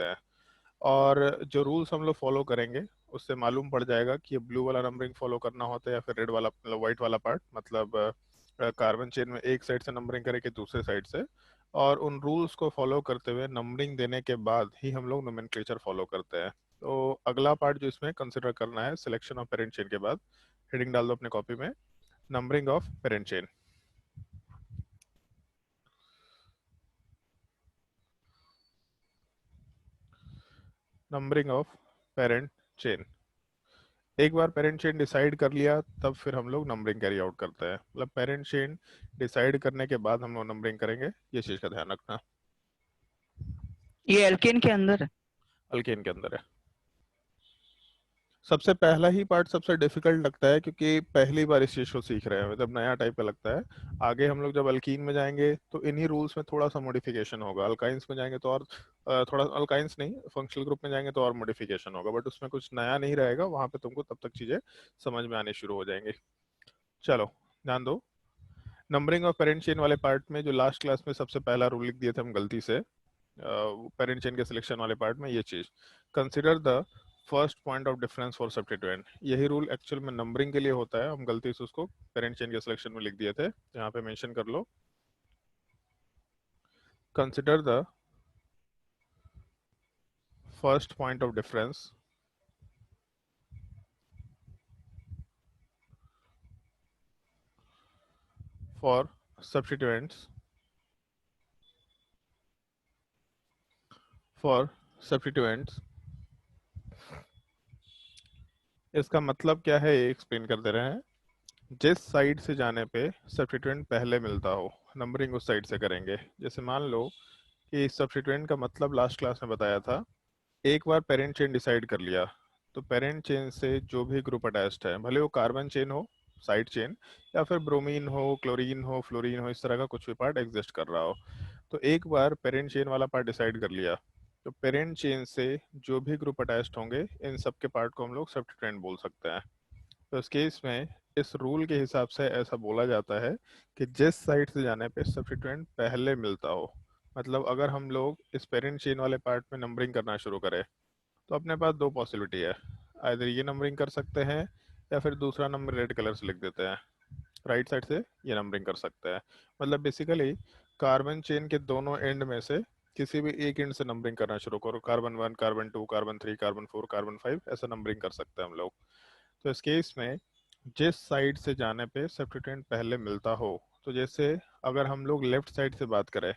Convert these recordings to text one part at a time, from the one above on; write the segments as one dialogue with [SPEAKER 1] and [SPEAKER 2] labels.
[SPEAKER 1] हैं। और जो रूल्स हम लोग फॉलो करेंगे उससे मालूम पड़ जाएगा कि ये ब्लू वाला नंबरिंग फॉलो करना होता है या फिर रेड वाला, मतलब व्हाइट वाला पार्ट, मतलब कार्बन चेन में एक साइड से नंबरिंग करें कि दूसरे साइड से। और उन रूल्स को फॉलो करते हुए नंबरिंग देने के बाद ही हम लोग नोमेनक्लेचर फॉलो करते हैं। तो अगला पार्ट जो इसमें कंसिडर करना है, सिलेक्शन ऑफ पेरेंट चेन के बाद, हेडिंग डाल दो अपने कॉपी में, numbering of parent chain. Numbering of parent chain. एक बार पेरेंट चेन डिसाइड कर लिया तब फिर हम लोग नंबरिंग कैरी आउट करते हैं, मतलब पेरेंट चेन डिसाइड करने के बाद हम लोग नंबरिंग करेंगे, ये चीज का ध्यान रखना।
[SPEAKER 2] ये एल्केन के अंदर है।
[SPEAKER 1] अल्केन के अंदर है। सबसे पहला ही पार्ट सबसे डिफिकल्ट लगता है क्योंकि पहली बार इस चीज को सीख रहे हैं, मतलब नया टाइप का लगता है। आगे हम लोग जब अल्कीन में जाएंगे तो इन्हीं रूल्स में थोड़ा सा मॉडिफिकेशन होगा, अल्काइंस में जाएंगे तो और थोड़ा, अल्काइंस नहीं, फंक्शनल ग्रुप में जाएंगे तो और मॉडिफिकेशन होगा, बट उसमें कुछ नया नहीं रहेगा, वहां पे तुमको तब तक चीजें समझ में आनी शुरू हो जाएंगी। चलो ध्यान दो। नंबरिंग ऑफ पेरेंट चेन वाले पार्ट में जो लास्ट क्लास में सबसे पहला रूल लिख दिए थे हम गलती से, पेरेंट चेन के सिलेक्शन वाले पार्ट में, ये चीज, consider the first point of difference for substituent. यही रूल एक्चुअल में नंबरिंग के लिए होता है, हम गलती से उसको पेरेंट चेन के सिलेक्शन में लिख दिए थे, यहाँ पे मेंशन कर लो, consider the first point of difference for substituents for substituents. इसका मतलब क्या है ये एक्सप्लेन कर दे रहे हैं। जिस साइड से जाने पे सब्स्टिट्यूएंट पहले मिलता हो, नंबरिंग उस साइड से करेंगे। जैसे मान लो कि सब्स्टिट्यूएंट का मतलब लास्ट क्लास में बताया था, एक बार पेरेंट चेन डिसाइड कर लिया तो पेरेंट चेन से जो भी ग्रुप अटैच्ड है, भले वो कार्बन चेन हो, साइड चेन, या फिर ब्रोमीन हो, क्लोरीन हो, फ्लोरीन हो, इस तरह का कुछ भी पार्ट एग्जिस्ट कर रहा हो, तो एक बार पेरेंट चेन वाला पार्ट डिसाइड कर लिया तो पेरेंट चेन से जो भी ग्रुप अटैच्ड होंगे इन सब के पार्ट को हम लोग सब्स्टिट्यूएंट बोल सकते हैं। तो इस केस में इस रूल के हिसाब से ऐसा बोला जाता है कि जिस साइड से जाने पे सब्स्टिट्यूएंट पहले मिलता हो, मतलब अगर हम लोग इस पेरेंट चेन वाले पार्ट में नंबरिंग करना शुरू करें तो अपने पास दो पॉसिबिलिटी है, आइधर ये नंबरिंग कर सकते हैं या फिर दूसरा नंबर रेड कलर से लिख देते हैं, राइट साइड से ये नंबरिंग कर सकते हैं। मतलब बेसिकली कार्बन चेन के दोनों एंड में से किसी भी एक एंड से नंबरिंग करना शुरू करो, carbon 1, carbon 2, carbon 3, carbon 4, carbon 5, ऐसा नंबरिंग कर सकते हैं हम लोग। तो इस केस में जिस साइड से जाने पे सब्स्टिट्यूएंट पहले मिलता हो, तो जैसे अगर हम लोग लेफ्ट साइड से बात करें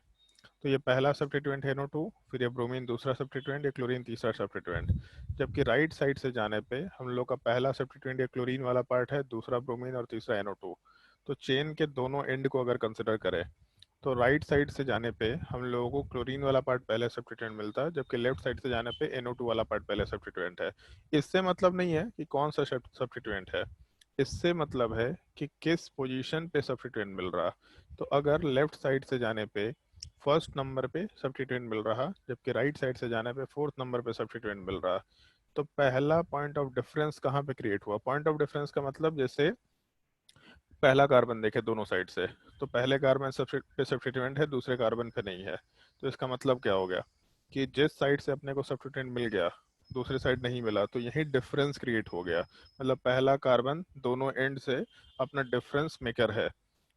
[SPEAKER 1] तो ये पहला सब्स्टिट्यूएंट है NO2, फिर ये ब्रोमीन दूसरा सब्स्टिट्यूएंट, ये क्लोरीन तीसरा सब्स्टिट्यूएंट। जबकि राइट साइड से जाने पे हम लोग का पहला सब्स्टिट्यूएंट ये क्लोरीन वाला पार्ट है, दूसरा ब्रोमीन और तीसरा NO2। तो चेन के दोनों एंड को अगर कंसिडर करें तो राइट साइड से जाने पे हम लोगों को क्लोरीन वाला पार्ट पहले सब्स्टिट्यूएंट मिलता है, जबकि लेफ्ट साइड से जाने पे NO2 वाला पार्ट पहले सब्स्टिट्यूएंट है। इससे मतलब नहीं है कि कौन सा सब्स्टिट्यूएंट है, इससे मतलब है कि किस पोजीशन पे सब्स्टिट्यूएंट मिल रहा। तो अगर लेफ्ट साइड से जाने पे फर्स्ट नंबर पे सब्स्टिट्यूएंट मिल रहा, जबकि राइट साइड से जाने पे फोर्थ नंबर पे सब्स्टिट्यूएंट मिल रहा, तो पहला पॉइंट ऑफ डिफरेंस कहाँ पे क्रिएट हुआ। पॉइंट ऑफ डिफरेंस का मतलब जैसे पहला कार्बन देखे दोनों साइड से, तो पहले कार्बन पे सब्स्टिट्यूएंट है, दूसरे कार्बन पे नहीं है। तो इसका मतलब क्या हो गया कि जिस साइड से अपने को सब्स्टिट्यूएंट मिल गया दूसरे साइड नहीं मिला, तो यही डिफरेंस क्रिएट हो गया, मतलब पहला कार्बन दोनों एंड से अपना डिफरेंस मेकर है।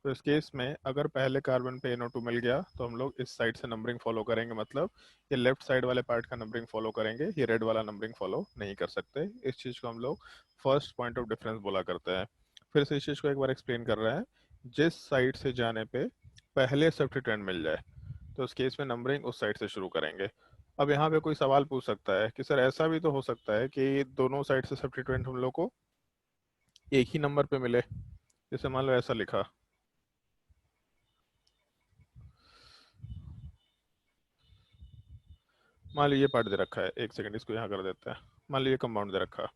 [SPEAKER 1] तो इस केस में अगर पहले कार्बन पे NO2 मिल गया तो हम लोग इस साइड से नंबरिंग फॉलो करेंगे, मतलब ये लेफ्ट साइड वाले पार्ट का नंबरिंग फॉलो करेंगे, ये रेड वाला नंबरिंग फॉलो नहीं कर सकते। इस चीज को हम लोग फर्स्ट पॉइंट ऑफ डिफरेंस बोला करते हैं। फिर से इस चीज को एक बार एक्सप्लेन कर रहे हैं। जिस साइड से जाने पे पहले सब्स्टिट्यूएंट मिल जाए तो उस केस में नंबरिंग उस साइड से शुरू करेंगे। अब यहाँ पे कोई सवाल पूछ सकता है कि सर ऐसा भी तो हो सकता है कि दोनों साइड से सब्स्टिट्यूएंट हम लोग को एक ही नंबर पे मिले, जैसे मान लो ऐसा लिखा, मान लो ये पार्ट दे रखा है, एक सेकंड इसको यहाँ कर देते हैं, मान लो ये कंपाउंड दे रखा।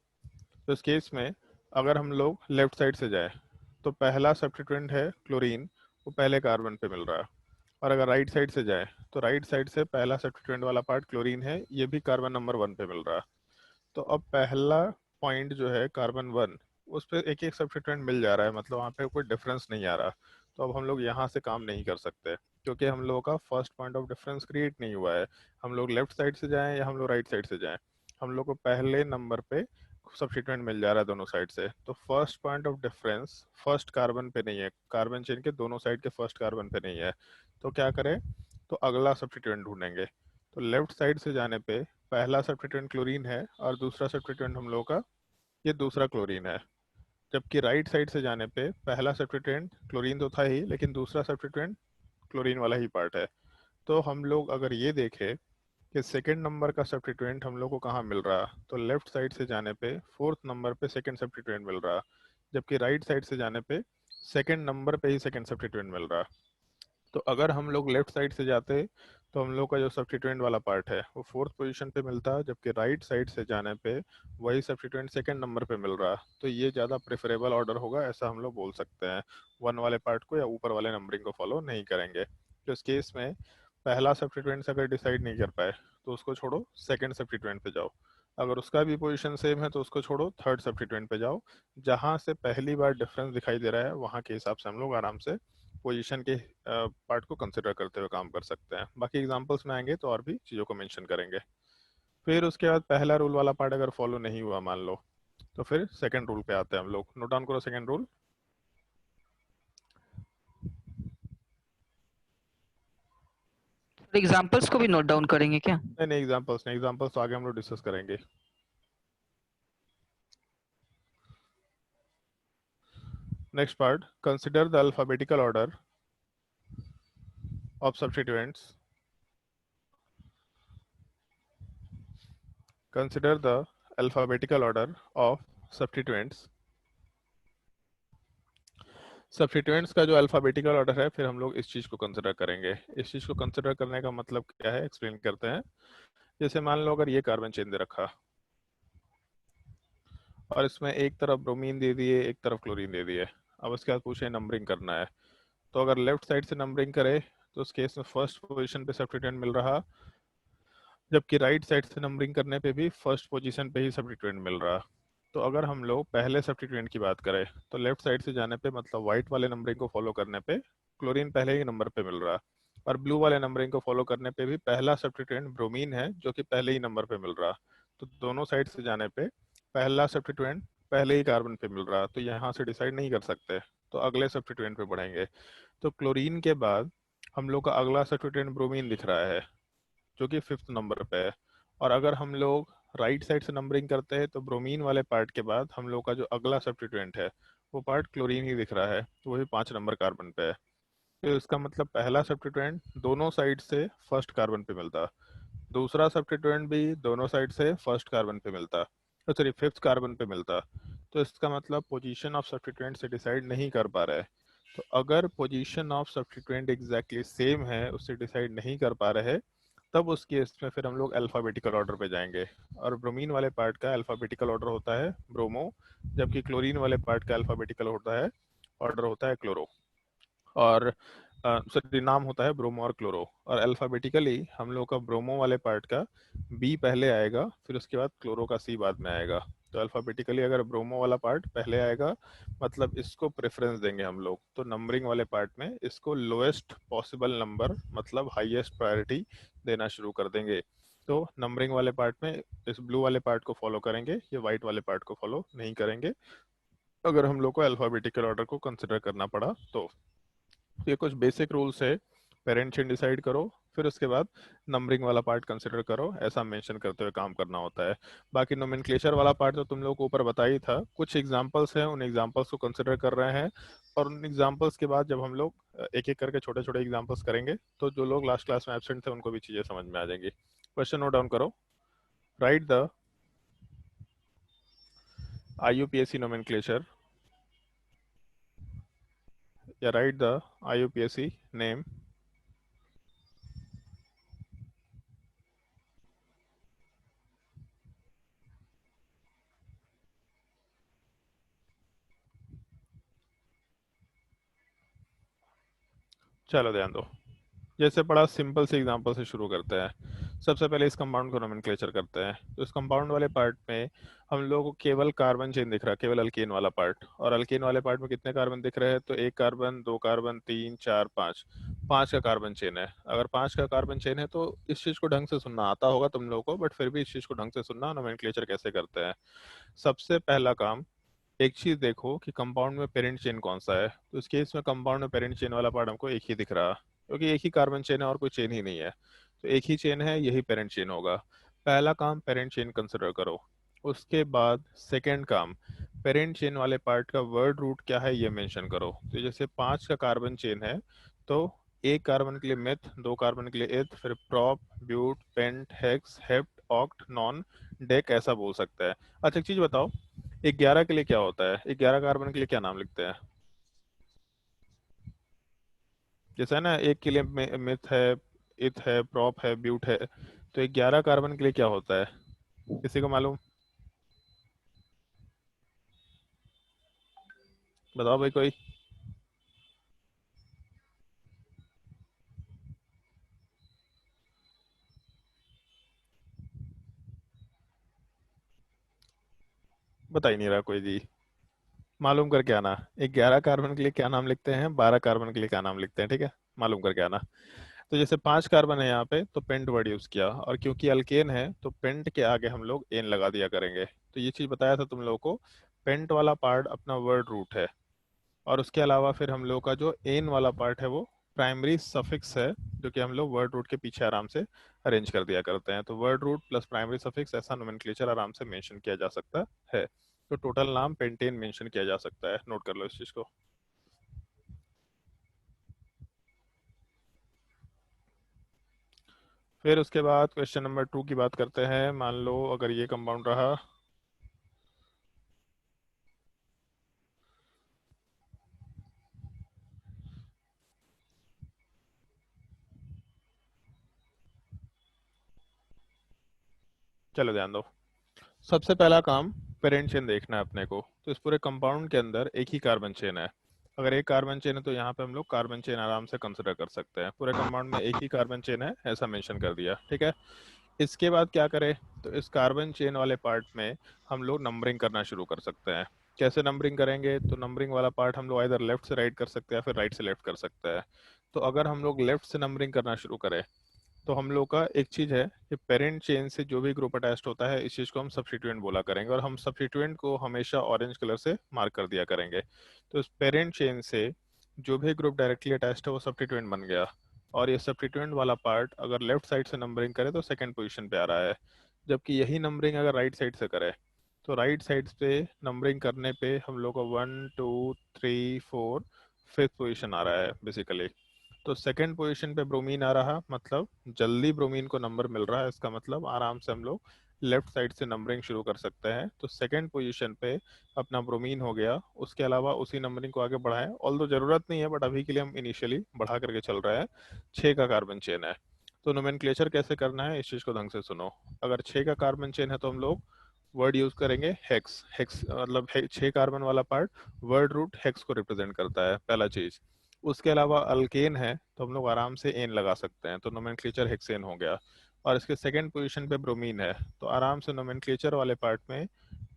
[SPEAKER 1] तो इस केस में अगर हम लोग लेफ्ट साइड से जाए तो पहला सब्स्टिट्यूएंट है क्लोरीन, वो पहले कार्बन पे मिल रहा है। और अगर राइट साइड से जाए तो राइट साइड से पहला सब्स्टिट्यूएंट वाला पार्ट क्लोरीन है, ये भी कार्बन नंबर 1 पे मिल रहा है। तो अब पहला पॉइंट जो है कार्बन 1, उस पर एक एक सब्स्टिट्यूएंट मिल जा रहा है, मतलब वहाँ पे कोई डिफरेंस नहीं आ रहा। तो अब हम लोग यहाँ से काम नहीं कर सकते, क्योंकि हम लोगों का first point of difference create नहीं हुआ है। हम लोग लेफ्ट साइड से जाएं या हम लोग राइट साइड से जाएं, हम लोग को पहले नंबर पे सब्स्टिट्यूएंट मिल जा रहा है दोनों साइड से। तो first point of difference first carbon पे नहीं है, कार्बन चेन के दोनों साइड के फर्स्ट कार्बन पे नहीं है। तो क्या करें, तो अगला सब्स्टिट्यूएंट ढूंढेंगे। तो लेफ्ट साइड से जाने पे पहला सब्स्टिट्यूएंट क्लोरीन है और दूसरा सब्स्टिट्यूएंट हम लोग का ये दूसरा क्लोरीन है। जबकि राइट साइड से जाने पे पहला सब्स्टिट्यूएंट क्लोरीन तो था ही, लेकिन दूसरा सब्स्टिट्यूएंट क्लोरीन वाला ही पार्ट है। तो हम लोग अगर ये देखें कि सेकंड नंबर का सब्स्टिट्यूएंट हम लोग को कहाँ मिल रहा, तो लेफ्ट साइड से जाने पे फोर्थ नंबर पे सेकंड सब्स्टिट्यूएंट मिल रहा, जबकि राइट साइड से जाने पे सेकंड नंबर पे ही सेकंड सब्स्टिट्यूएंट मिल रहा। तो अगर हम लोग लेफ्ट साइड से जाते तो हम लोग का जो सब्स्टिट्यूएंट वाला पार्ट है वो फोर्थ पोजीशन पे मिलता, जबकि राइट साइड से जाने पे वही सब्स्टिट्यूएंट सेकंड नंबर पे मिल रहा। तो ये ज़्यादा प्रेफरेबल ऑर्डर होगा, ऐसा हम लोग बोल सकते हैं। वन वाले पार्ट को या ऊपर वाले नंबरिंग को फॉलो नहीं करेंगे। तो इस केस में पहला सब्स्टिट्यूएंट अगर डिसाइड नहीं कर पाए तो उसको छोड़ो, सेकंड सब्स्टिट्यूएंट पे जाओ। अगर उसका भी पोजीशन सेम है तो उसको छोड़ो, थर्ड सब्स्टिट्यूएंट पे जाओ। जहाँ से पहली बार डिफरेंस दिखाई दे रहा है वहाँ के हिसाब से हम लोग आराम से पोजीशन के पार्ट को कंसिडर करते हुए काम कर सकते हैं। बाकी एग्जांपल्स में आएंगे तो और भी चीज़ों को मेंशन करेंगे। फिर उसके बाद पहला रूल वाला पार्ट अगर फॉलो नहीं हुआ मान लो, तो फिर सेकंड रूल पे आते हैं हम लोग। नोट डाउन करो सेकंड रूल।
[SPEAKER 2] एग्जाम्पल्स को भी नोट डाउन करेंगे क्या?
[SPEAKER 1] नहीं नहीं, एग्जांपल्स नहीं, एग्जांपल्स तो आगे हम लोग डिस्कस करेंगे। Next part, consider the alphabetical order of substituents. Consider the alphabetical order of substituents. Substituents का जो अल्फाबेटिकल ऑर्डर है, फिर हम लोग इस चीज़ को कंसिडर करेंगे। इस चीज़ को कंसिडर करने का मतलब क्या है, एक्सप्लेन करते हैं। जैसे मान लो अगर ये कार्बन चेन दे रखा और इसमें एक तरफ ब्रोमीन दे दिए, एक तरफ क्लोरीन दे दिए। अब उसके बाद पूछे नंबरिंग करना है, तो अगर लेफ्ट साइड से नंबरिंग करे तो उस केस में फर्स्ट पोजीशन पे सब्स्टिट्यूएंट मिल रहा, जबकि राइट साइड से नंबरिंग करने पे भी फर्स्ट पोजीशन पे ही सब्स्टिट्यूएंट मिल रहा। तो अगर हम लोग पहले सब्स्टिट्यूएंट की बात करें तो लेफ्ट साइड से जाने पे मतलब वाइट वाले नंबरिंग को फॉलो करने पे क्लोरीन पहले ही नंबर पे मिल रहा, और ब्लू वाले नंबरिंग को फॉलो करने पे भी पहला सब्स्टिट्यूएंट ब्रोमीन है जो कि पहले ही नंबर पे मिल रहा। तो दोनों साइड से जाने पे पहला सब्स्टिट्यूएंट पहले ही कार्बन पे मिल रहा, तो यहाँ से डिसाइड नहीं कर सकते, तो अगले सब्स्टिट्यूएंट पे बढ़ेंगे। तो क्लोरीन के बाद हम लोग का अगला सब्स्टिट्यूएंट ब्रोमीन दिख रहा है जो कि फिफ्थ नंबर पे है। और अगर हम लोग राइट साइड से नंबरिंग करते हैं तो ब्रोमीन वाले पार्ट के बाद हम लोग का जो अगला सब्स्टिट्यूएंट है वो पार्ट क्लोरीन ही दिख रहा है, वो भी 5 नंबर कार्बन पे है। तो इसका मतलब पहला सब्स्टिट्यूएंट दोनों साइड से फर्स्ट कार्बन पे मिलता, दूसरा सब्स्टिट्यूएंट भी दोनों साइड से फर्स्ट कार्बन पे मिलता, तो सॉरी फिफ्थ कार्बन पे मिलता। तो इसका मतलब पोजीशन ऑफ सब्स्टिट्यूएंट से डिसाइड नहीं कर पा रहे। तो अगर position of substituent exactly same है, उससे डिसाइड नहीं कर पा रहे, तब उस केस में फिर हम लोग अल्फ़ाबेटिकल ऑर्डर पे जाएंगे। और ब्रोमीन वाले पार्ट का अल्फ़ाबेटिकल ऑर्डर होता है ब्रोमो, जबकि क्लोरीन वाले पार्ट का अल्फ़ाबेटिकल होता है ऑर्डर होता है क्लोरो। और सॉरी, नाम होता है ब्रोमो और क्लोरो। और अल्फ़ाबेटिकली हम लोग का ब्रोमो वाले पार्ट का बी पहले आएगा, फिर उसके बाद क्लोरो का सी बाद में आएगा। तो अल्फ़ाबेटिकली अगर ब्रोमो वाला पार्ट पहले आएगा मतलब इसको प्रेफरेंस देंगे हम लोग, तो नंबरिंग वाले पार्ट में इसको लोएस्ट पॉसिबल नंबर मतलब हाईएस्ट प्रायोरिटी देना शुरू कर देंगे। तो नंबरिंग वाले पार्ट में इस ब्लू वाले पार्ट को फॉलो करेंगे, ये वाइट वाले पार्ट को फॉलो नहीं करेंगे अगर हम लोग को अल्फ़ाबेटिकल ऑर्डर को कंसिडर करना पड़ा तो। ये कुछ बेसिक रूल्स है, पेरेंट चेन डिसाइड करो, फिर उसके बाद नंबरिंग वाला पार्ट कंसिडर करो, ऐसा मेंशन करते हुए काम करना होता है। बाकी नोमेनक्लेचर वाला पार्ट तो तुम लोग को ऊपर बता ही था। कुछ एग्जांपल्स हैं, उन एग्जांपल्स को कंसिडर कर रहे हैं, और उन एग्जांपल्स के बाद जब हम लोग एक एक करके छोटे छोटे एग्जांपल्स करेंगे तो जो लोग लास्ट क्लास में एब्सेंट थे उनको भी चीज़ें समझ में आ जाएंगी। क्वेश्चन नोट डाउन करो। राइट द IUPAC nomenclature या राइट द IUPAC नेम चलो ध्यान दो। जैसे पढ़ा सिंपल से एग्जांपल से शुरू करते हैं। सबसे पहले इस कंपाउंड को नोमेनक्लेचर करते हैं। तो इस कंपाउंड वाले पार्ट में हम लोगों को केवल कार्बन चेन दिख रहा है, केवल अल्केन वाला पार्ट। और अल्केन वाले पार्ट में कितने कार्बन दिख रहे हैं? तो एक कार्बन, दो कार्बन, तीन, चार, पाँच। पाँच का कार्बन चेन है। अगर पाँच का कार्बन चेन है तो इस चीज़ को ढंग से सुनना आता होगा तुम लोगों को, बट फिर भी इस चीज़ को ढंग से सुनना, नोमेनक्लेचर कैसे करते हैं। सबसे पहला काम, एक चीज देखो कि कंपाउंड में पेरेंट चेन कौन सा है। तो इस केस में कंपाउंड में पेरेंट चेन वाला पार्ट हमको एक ही दिख रहा, क्योंकि एक ही कार्बन चेन है और कोई चेन ही नहीं है। तो एक ही चेन है, यही पेरेंट चेन होगा। पहला काम, पेरेंट चेन कंसिडर करो। उसके बाद सेकेंड काम, पेरेंट चेन वाले पार्ट का वर्ड रूट क्या है ये मेंशन करो। तो जैसे पांच का कार्बन चेन है, तो एक कार्बन के लिए मेथ, दो कार्बन के लिए एथ, फिर prop, but, pent, hex, hept, oct, non, dec, ऐसा बोल सकता है। अच्छा एक चीज बताओ, 11 के लिए क्या होता है? 11 कार्बन के लिए क्या नाम लिखते हैं? जैसे है ना, एक के लिए मिथ है, इथ है, प्रॉप है, ब्यूट है। तो 11 कार्बन के लिए क्या होता है? किसी को मालूम? बताओ भाई कोई। बता ही नहीं रहा कोई जी। मालूम करके आना। 11 कार्बन के लिए क्या नाम लिखते हैं, 12 कार्बन के लिए क्या नाम लिखते हैं, ठीक है? मालूम करके आना। तो जैसे 5 कार्बन है यहाँ पे, तो पेंट वर्ड यूज किया, और क्योंकि अल्केन है तो पेंट के आगे हम लोग एन लगा दिया करेंगे। तो ये चीज बताया था तुम लोगों को। पेंट वाला पार्ट अपना वर्ड रूट है। और उसके अलावा फिर हम लोग का जो एन वाला पार्ट है वो प्राइमरी सफिक्स है, जो कि हम लोग वर्ड रूट के पीछे आराम से अरेंज कर दिया करते हैं। तो word root plus primary suffix, ऐसा नोमेनक्लेचर आराम से मेंशन किया जा सकता है। तो टोटल नाम पेंटेन मेंशन किया जा सकता है, नोट कर लो इस चीज को। फिर उसके बाद क्वेश्चन नंबर 2 की बात करते हैं। मान लो अगर ये कंपाउंड रहा। चलो ध्यान दो। सबसे पहला काम, पेरेंट चेन देखना है अपने को। तो इस पूरे कंपाउंड के अंदर एक ही कार्बन चेन है। अगर एक कार्बन चेन है तो यहाँ पे हम लोग कार्बन चेन आराम से कंसिडर कर सकते हैं। पूरे कंपाउंड में एक ही कार्बन चेन है, ऐसा मेंशन कर दिया, ठीक है? इसके बाद क्या करें? तो इस कार्बन चेन वाले पार्ट में हम लोग नंबरिंग करना शुरू कर सकते हैं। कैसे नंबरिंग करेंगे? तो नंबरिंग वाला पार्ट हम लोग इधर लेफ्ट से राइट कर सकते हैं, फिर राइट से लेफ्ट कर सकते हैं। तो अगर हम लोग लेफ्ट से नंबरिंग करना शुरू करें, तो हम लोग का एक चीज है कि पेरेंट चेन से जो भी ग्रुप अटैच्ड होता है, इस चीज को हम सब्स्टिट्यूएंट बोला करेंगे, और हम सब्स्टिट्यूएंट को हमेशा ऑरेंज कलर से मार्क कर दिया करेंगे। तो इस पेरेंट चेन से जो भी ग्रुप डायरेक्टली अटैच्ड है वो सब्स्टिट्यूएंट बन गया। और ये सब्स्टिट्यूएंट वाला पार्ट अगर लेफ्ट साइड से नंबरिंग करे तो सेकंड पोजीशन पे आ रहा है। जबकि यही नंबरिंग अगर राइट साइड से करे, तो राइट साइड पे नंबरिंग करने पे हम लोग को 1 2 3 4 फिफ्थ पोजीशन आ रहा है बेसिकली। तो सेकंड पोजीशन पे ब्रोमीन आ रहा, मतलब जल्दी ब्रोमीन को नंबर मिल रहा है, इसका मतलब आराम से हम लोग लेफ्ट साइड से नंबरिंग शुरू कर सकते हैं। तो सेकंड पोजीशन पे अपना ब्रोमीन हो गया। उसके अलावा उसी नंबरिंग को आगे बढ़ाएं, ऑल्दो जरूरत नहीं है, बट अभी के लिए हम इनिशियली बढ़ा करके चल रहे हैं। 6 का कार्बन चेन है। तो नोमेनक्लेचर कैसे करना है, इस चीज को ढंग से सुनो। अगर 6 का कार्बन चेन है तो हम लोग वर्ड यूज करेंगे हेक्स। हेक्स मतलब 6 कार्बन वाला पार्ट वर्ड रूट हेक्स को रिप्रेजेंट करता है, पहला चीज। उसके अलावा अल्केन है तो हम लोग आराम से एन लगा सकते हैं, तो नोमेनक्लेचर हेक्सेन हो गया। और इसके सेकंड पोजीशन पे ब्रोमीन है, तो आराम से नोमेनक्लेचर वाले पार्ट में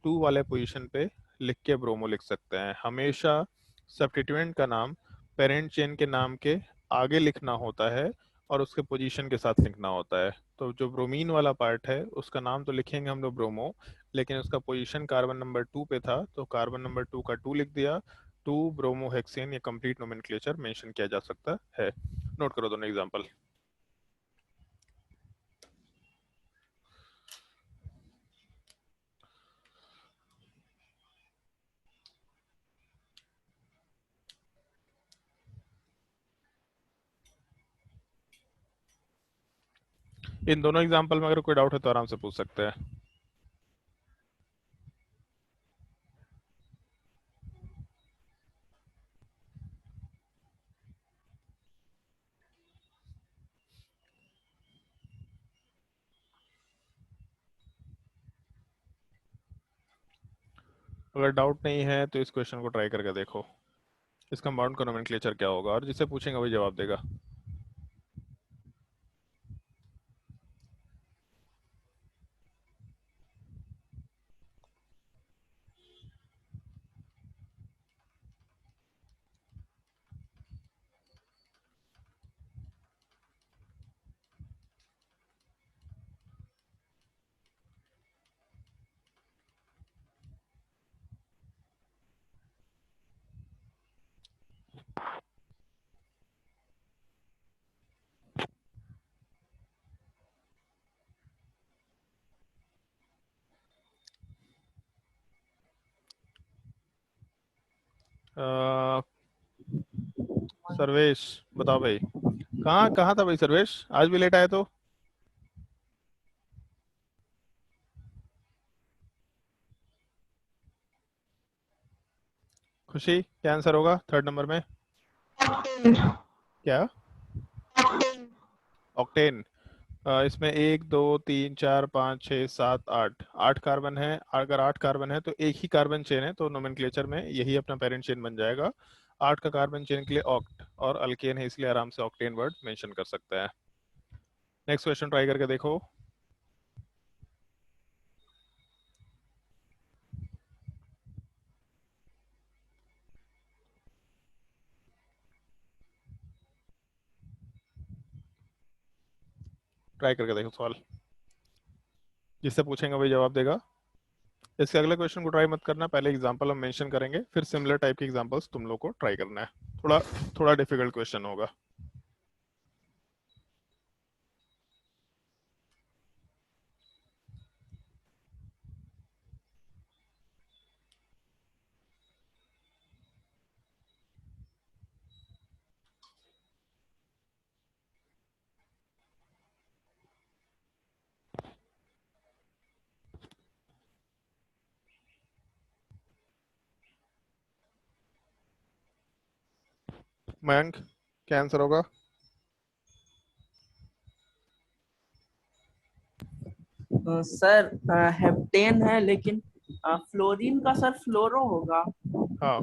[SPEAKER 1] 2 वाले पोजीशन पे लिख के ब्रोमो लिख सकते हैं। हमेशा सब्स्टिट्यूएंट का नाम पेरेंट चेन के नाम के आगे लिखना होता है, और उसके पोजीशन के साथ लिखना होता है। तो जो ब्रोमीन वाला पार्ट है उसका नाम तो लिखेंगे हम लोग ब्रोमो, लेकिन उसका पोजीशन कार्बन नंबर 2 पे था, तो कार्बन नंबर 2 का 2 लिख दिया। 2 ब्रोमोहेक्सेन, ये कंप्लीट नोमेनक्लेचर मेंशन किया जा सकता है। नोट करो दोनों एग्जांपल। इन दोनों एग्जांपल में अगर कोई डाउट है तो आराम से पूछ सकते हैं। अगर डाउट नहीं है तो इस क्वेश्चन को ट्राई करके देखो। इस कंपाउंड का नोमेनक्लेचर क्या होगा, और जिसे पूछेंगे वही जवाब देगा। अ, सर्वेश बताओ भाई, कहाँ कहाँ था भाई सर्वेश, आज भी लेट आए तो। खुशी क्या आंसर होगा थर्ड नंबर में? क्या? ऑक्टेन। इसमें एक दो तीन चार पाँच छः सात आठ, आठ कार्बन है। अगर आठ कार्बन है तो एक ही कार्बन चेन है, तो नोमेनक्लेचर में यही अपना पेरेंट चेन बन जाएगा। आठ का कार्बन चेन के लिए ऑक्ट, और अल्केन है इसलिए आराम से ऑक्टेन वर्ड मेंशन कर सकते हैं। नेक्स्ट क्वेश्चन ट्राई करके देखो। ट्राई करके देखो सवाल, जिससे पूछेंगे वही जवाब देगा। इसके अगले क्वेश्चन को ट्राई मत करना, पहले एग्जांपल हम मेंशन करेंगे, फिर सिमिलर टाइप के एग्जांपल्स तुम लोग को ट्राई करना है। थोड़ा थोड़ा डिफिकल्ट क्वेश्चन होगा। मयंक क्या आंसर होगा?
[SPEAKER 3] सर हेप्टेन है, लेकिन फ्लोरीन का सर फ्लोरो होगा।
[SPEAKER 1] हाँ,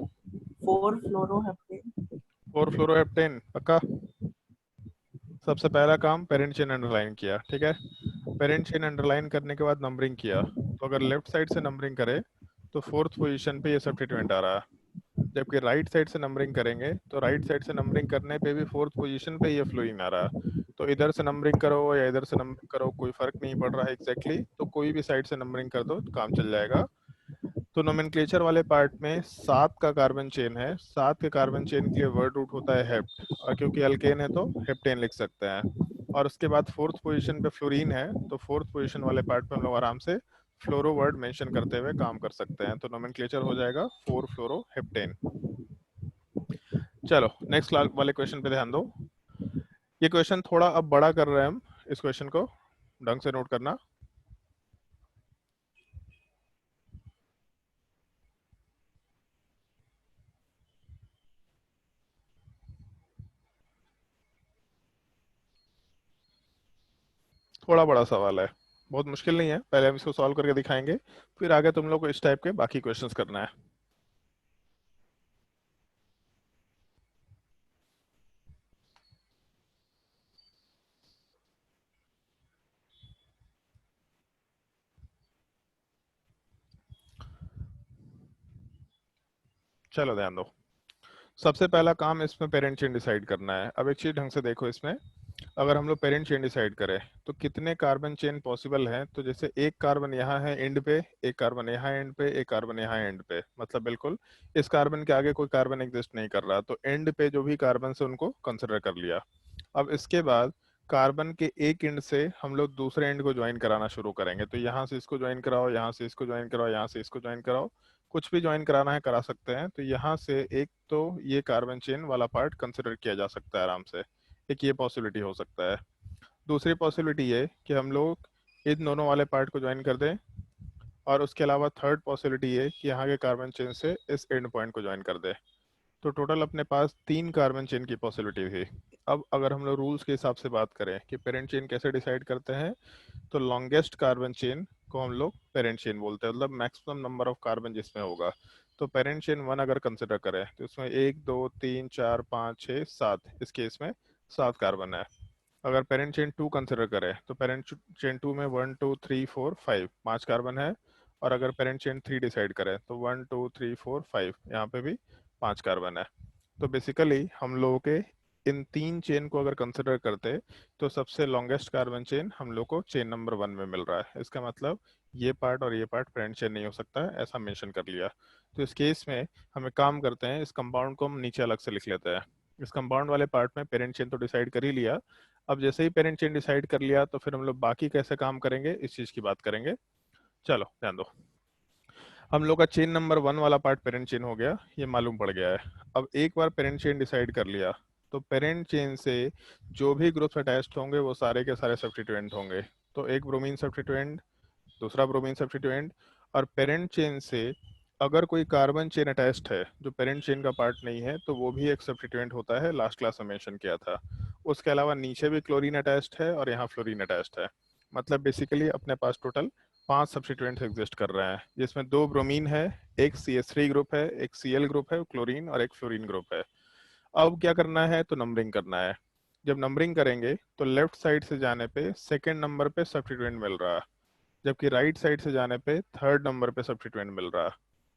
[SPEAKER 3] फोर फ्लोरो हेप्टेन।
[SPEAKER 1] फोर फ्लोरोहेप्टेन पक्का। सबसे पहला काम पेरेंट चेन अंडरलाइन किया, ठीक है। पेरेंट चेन अंडरलाइन करने के बाद नंबरिंग किया, तो अगर लेफ्ट साइड से नंबरिंग करे तो फोर्थ पोजीशन पे ये सब्स्टिट्यूएंट आ रहा है। जबकि राइट साइड से नंबरिंग करेंगे तो राइट साइड से नंबरिंग करने पे भी फोर्थ पोजीशन पे ये फ्लोरीन आ रहा है। तो इधर से नंबरिंग करो या इधर से नंबरिंग करो, कोई फर्क नहीं पड़ रहा है एग्जैक्टली, तो कोई भी साइड से नंबरिंग कर दो तो काम चल जाएगा। तो नोमेनक्लेचर वाले पार्ट में सात का कार्बन चेन है, सात के कार्बन चेन के लिए वर्ड रूट होता है हेप्ट, और क्योंकि अल्केन है तो हेप्टेन लिख सकते हैं। और उसके बाद फोर्थ पोजीशन पे फ्लोरीन है, तो फोर्थ पोजीशन वाले पार्ट पे हम लोग आराम से फ्लोरो वर्ड मेंशन करते हुए काम कर सकते हैं, तो नोमेनक्लेचर हो जाएगा फोर फ्लोरो हेप्टेन। चलो नेक्स्ट वाले क्वेश्चन पे ध्यान दो। ये क्वेश्चन थोड़ा अब बड़ा कर रहे हैं हम, इस क्वेश्चन को ढंग से नोट करना। थोड़ा बड़ा सवाल है, बहुत मुश्किल नहीं है, पहले हम इसको सॉल्व करके दिखाएंगे, फिर आगे तुम लोग को इस टाइप के बाकी क्वेश्चंस करना है। चलो ध्यान दो। सबसे पहला काम इसमें पेरेंट चेन डिसाइड करना है। अब एक चीज ढंग से देखो, इसमें अगर हम लोग पेरेंट चेन डिसाइड करें तो कितने कार्बन चेन पॉसिबल हैं, तो जैसे एक कार्बन यहाँ है एंड पे, एक कार्बन यहाँ एंड पे, एक कार्बन यहाँ एंड पे, मतलब बिल्कुल इस कार्बन के आगे कोई कार्बन एग्जिस्ट नहीं कर रहा, तो एंड पे जो भी कार्बन से उनको कंसिडर कर लिया। अब इसके बाद कार्बन के एक एंड से हम लोग दूसरे एंड को ज्वाइन कराना शुरू करेंगे, तो यहाँ से इसको ज्वाइन कराओ, यहाँ से इसको ज्वाइन कराओ, यहाँ से इसको ज्वाइन कराओ, कुछ भी ज्वाइन कराना है करा सकते हैं। तो यहाँ से एक तो ये कार्बन चेन वाला पार्ट कंसिडर किया जा सकता है आराम से, एक ये पॉसिबिलिटी हो सकता है। दूसरी पॉसिबिलिटी ये कि हम लोग इन दोनों वाले पार्ट को ज्वाइन कर दें, और उसके अलावा थर्ड पॉसिबिलिटी ये कि यहाँ के कार्बन चेन से इस एंड पॉइंट को ज्वाइन कर दें। तो टोटल अपने पास तीन कार्बन चेन की पॉसिबिलिटी थी। अब अगर हम लोग रूल्स के हिसाब से बात करें कि पेरेंट चेन कैसे डिसाइड करते हैं, तो लॉन्गेस्ट कार्बन चेन को हम लोग पेरेंट चेन बोलते हैं, मतलब मैक्सिमम नंबर ऑफ कार्बन जिसमें होगा। तो पेरेंट चेन वन अगर कंसिडर करें तो इसमें एक दो तीन चार पाँच छः सात, इस केस में सात कार्बन है। अगर पेरेंट चेन टू कंसिडर करें तो पेरेंट चेन टू में one two three four five, पाँच कार्बन है। और अगर पेरेंट चेन थ्री डिसाइड करें तो one two three four five, यहाँ पे भी पाँच कार्बन है। तो बेसिकली हम लोगों के इन तीन चेन को अगर कंसिडर करते तो सबसे लॉन्गेस्ट कार्बन चेन हम लोग को चेन नंबर वन में मिल रहा है। इसका मतलब ये पार्ट और ये पार्ट पेरेंट चेन नहीं हो सकता है, ऐसा मेंशन कर लिया। तो इस केस में हम एक काम करते हैं, इस कंपाउंड को हम नीचे अलग से लिख लेते हैं। इस कंपाउंड वाले पार्ट में पेरेंट चेन तो डिसाइड कर ही लिया। अब जैसे ही पेरेंट चेन डिसाइड कर लिया तो फिर हम लोग बाकी कैसे काम करेंगे इस चीज की बात करेंगे। चलो ध्यान दो। हम लोग का चेन नंबर 1 वाला पार्ट पेरेंट चेन हो गया, ये मालूम पड़ गया है। अब एक बार पेरेंट चेन डिसाइड कर लिया तो पेरेंट चेन से जो भी ग्रुप्स अटैच्ड होंगे वो सारे के सारे सब्स्टिट्यूएंट होंगे। तो एक ब्रोमीन सब्स्टिट्यूएंट, दूसरा ब्रोमीन सब्स्टिट्यूएंट, और पेरेंट चेन से अगर कोई कार्बन चेन अटैच्ड है जो पेरेंट चेन का पार्ट नहीं है तो वो भी एक सब्स्टिट्यूएंट होता है, लास्ट क्लास में मेंशन किया था। उसके अलावा नीचे भी क्लोरीन अटैच्ड है और यहाँ फ्लोरीन अटैच्ड है। मतलब बेसिकली अपने पास टोटल 5 सब्स्टिट्यूएंट्स एग्जिस्ट कर रहे हैं, जिसमें 2 ब्रोमीन है, एक CH3 ग्रुप है, एक Cl ग्रुप है क्लोरीन, और एक फ्लोरीन ग्रुप है। अब क्या करना है, तो नंबरिंग करना है। जब नंबरिंग करेंगे तो लेफ्ट साइड से जाने पे सेकेंड नंबर पे सब्स्टिट्यूएंट मिल रहा है, जबकि राइट साइड से जाने पे थर्ड नंबर पे सब्स्टिट्यूएंट मिल रहा है।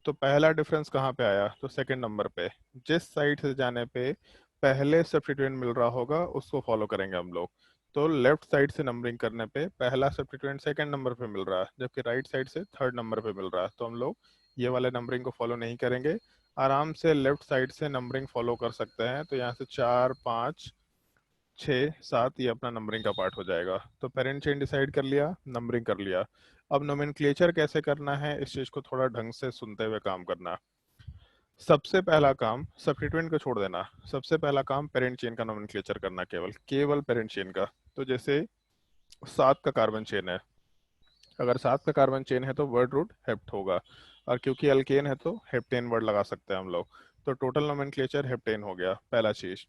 [SPEAKER 1] तो पहला डिफरेंस कहाँ पे आया, तो सेकंड नंबर पे। जिस साइड से जाने पे पहले सब्स्टिट्यूएंट मिल रहा होगा उसको फॉलो करेंगे हम लोग। तो लेफ्ट साइड से नंबरिंग करने पे पहला सब्स्टिट्यूएंट सेकंड नंबर पे मिल रहा है, जबकि राइट साइड से थर्ड नंबर पे मिल रहा है, तो हम लोग ये वाले नंबरिंग को फॉलो नहीं करेंगे। आराम से लेफ्ट साइड से नंबरिंग फॉलो कर सकते हैं। तो यहाँ से 4, 5, 6, 7 ये अपना नंबरिंग का पार्ट हो जाएगा। तो पेरेंट चेन डिसाइड कर लिया, नंबरिंग कर लिया। अब नोमेनक्लेचर कैसे करना है इस चीज को थोड़ा ढंग से सुनते हुए काम करना। सबसे पहला काम सब्स्टिट्यूएंट को छोड़ देना, सबसे पहला काम पेरेंट चेन का नोमेनक्लेचर करना, केवल केवल पेरेंट चेन का। तो जैसे 7 का कार्बन चेन है, अगर 7 का कार्बन चेन है तो वर्ड रूट हेप्ट होगा, और क्योंकि अल्केन है तो हेप्टेन वर्ड लगा सकते हैं हम लोग। तो टोटल नोमेनक्लेचर हेप्टेन हो गया पहला चीज।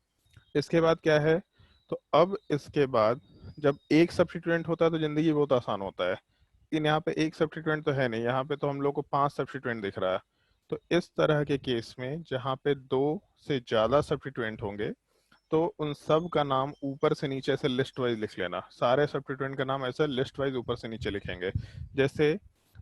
[SPEAKER 1] इसके बाद क्या है, तो अब इसके बाद जब एक सब्स्टिट्यूएंट होता है तो जिंदगी बहुत आसान होता है, लेकिन यहाँ पे एक सब्स्टिट्यूएंट तो है नहीं, यहाँ पे तो हम लोग को 5 सब्स्टिट्यूएंट दिख रहा है। तो इस तरह के केस में जहाँ पे 2 से ज्यादा सब्स्टिट्यूएंट होंगे तो उन सब का नाम ऊपर से नीचे ऐसे लिस्ट वाइज लिख लेना, सारे सब्स्टिट्यूएंट का नाम ऐसे लिस्ट वाइज ऊपर से नीचे लिखेंगे। जैसे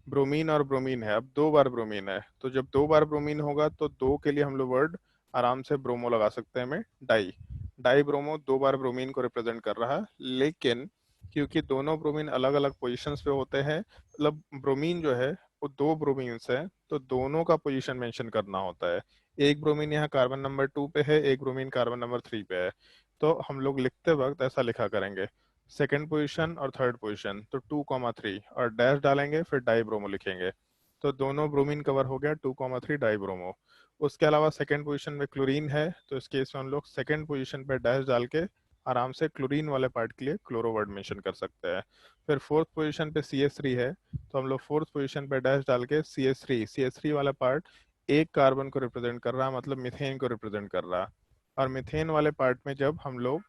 [SPEAKER 1] ब्रोमीन और ब्रोमीन है, अब 2 बार ब्रोमीन है, तो जब 2 बार ब्रोमीन होगा तो 2 के लिए हम लोग वर्ड आराम से ब्रोमो लगा सकते हैं, में डाई। डाई ब्रोमो 2 बार ब्रोमीन को रिप्रेजेंट कर रहा है, लेकिन क्योंकि दोनों ब्रोमीन अलग अलग पोजीशंस पे होते हैं, मतलब ब्रोमीन जो है वो 2 ब्रोमीन्स है, तो दोनों का पोजीशन मेंशन करना होता है। एक ब्रोमीन यहाँ कार्बन नंबर 2 पे है, एक ब्रोमीन कार्बन नंबर 3 पे है। तो हम लोग लिखते वक्त ऐसा लिखा करेंगे, सेकंड पोजीशन और थर्ड पोजीशन, तो 2, 3 और डैश डालेंगे, फिर डाई ब्रोमो लिखेंगे। तो दोनों ब्रोमीन कवर हो गया, 2, 3 डाई ब्रोमो। उसके अलावा सेकंड पोजीशन में क्लोरीन है, तो इस केस में हम लोग सेकंड पोजीशन पे डैश डाल के आराम से क्लोरीन वाले पार्ट के लिए क्लोरो वर्ड मेंशन कर सकते हैं। फिर फोर्थ पोजीशन पे CH3 है, तो हम लोग फोर्थ पोजीशन पे डैश डाल के CH3 वाला पार्ट एक कार्बन को रिप्रेजेंट कर रहा है, मतलब मिथेन को रिप्रेजेंट कर रहा है। और मिथेन वाले पार्ट में जब हम लोग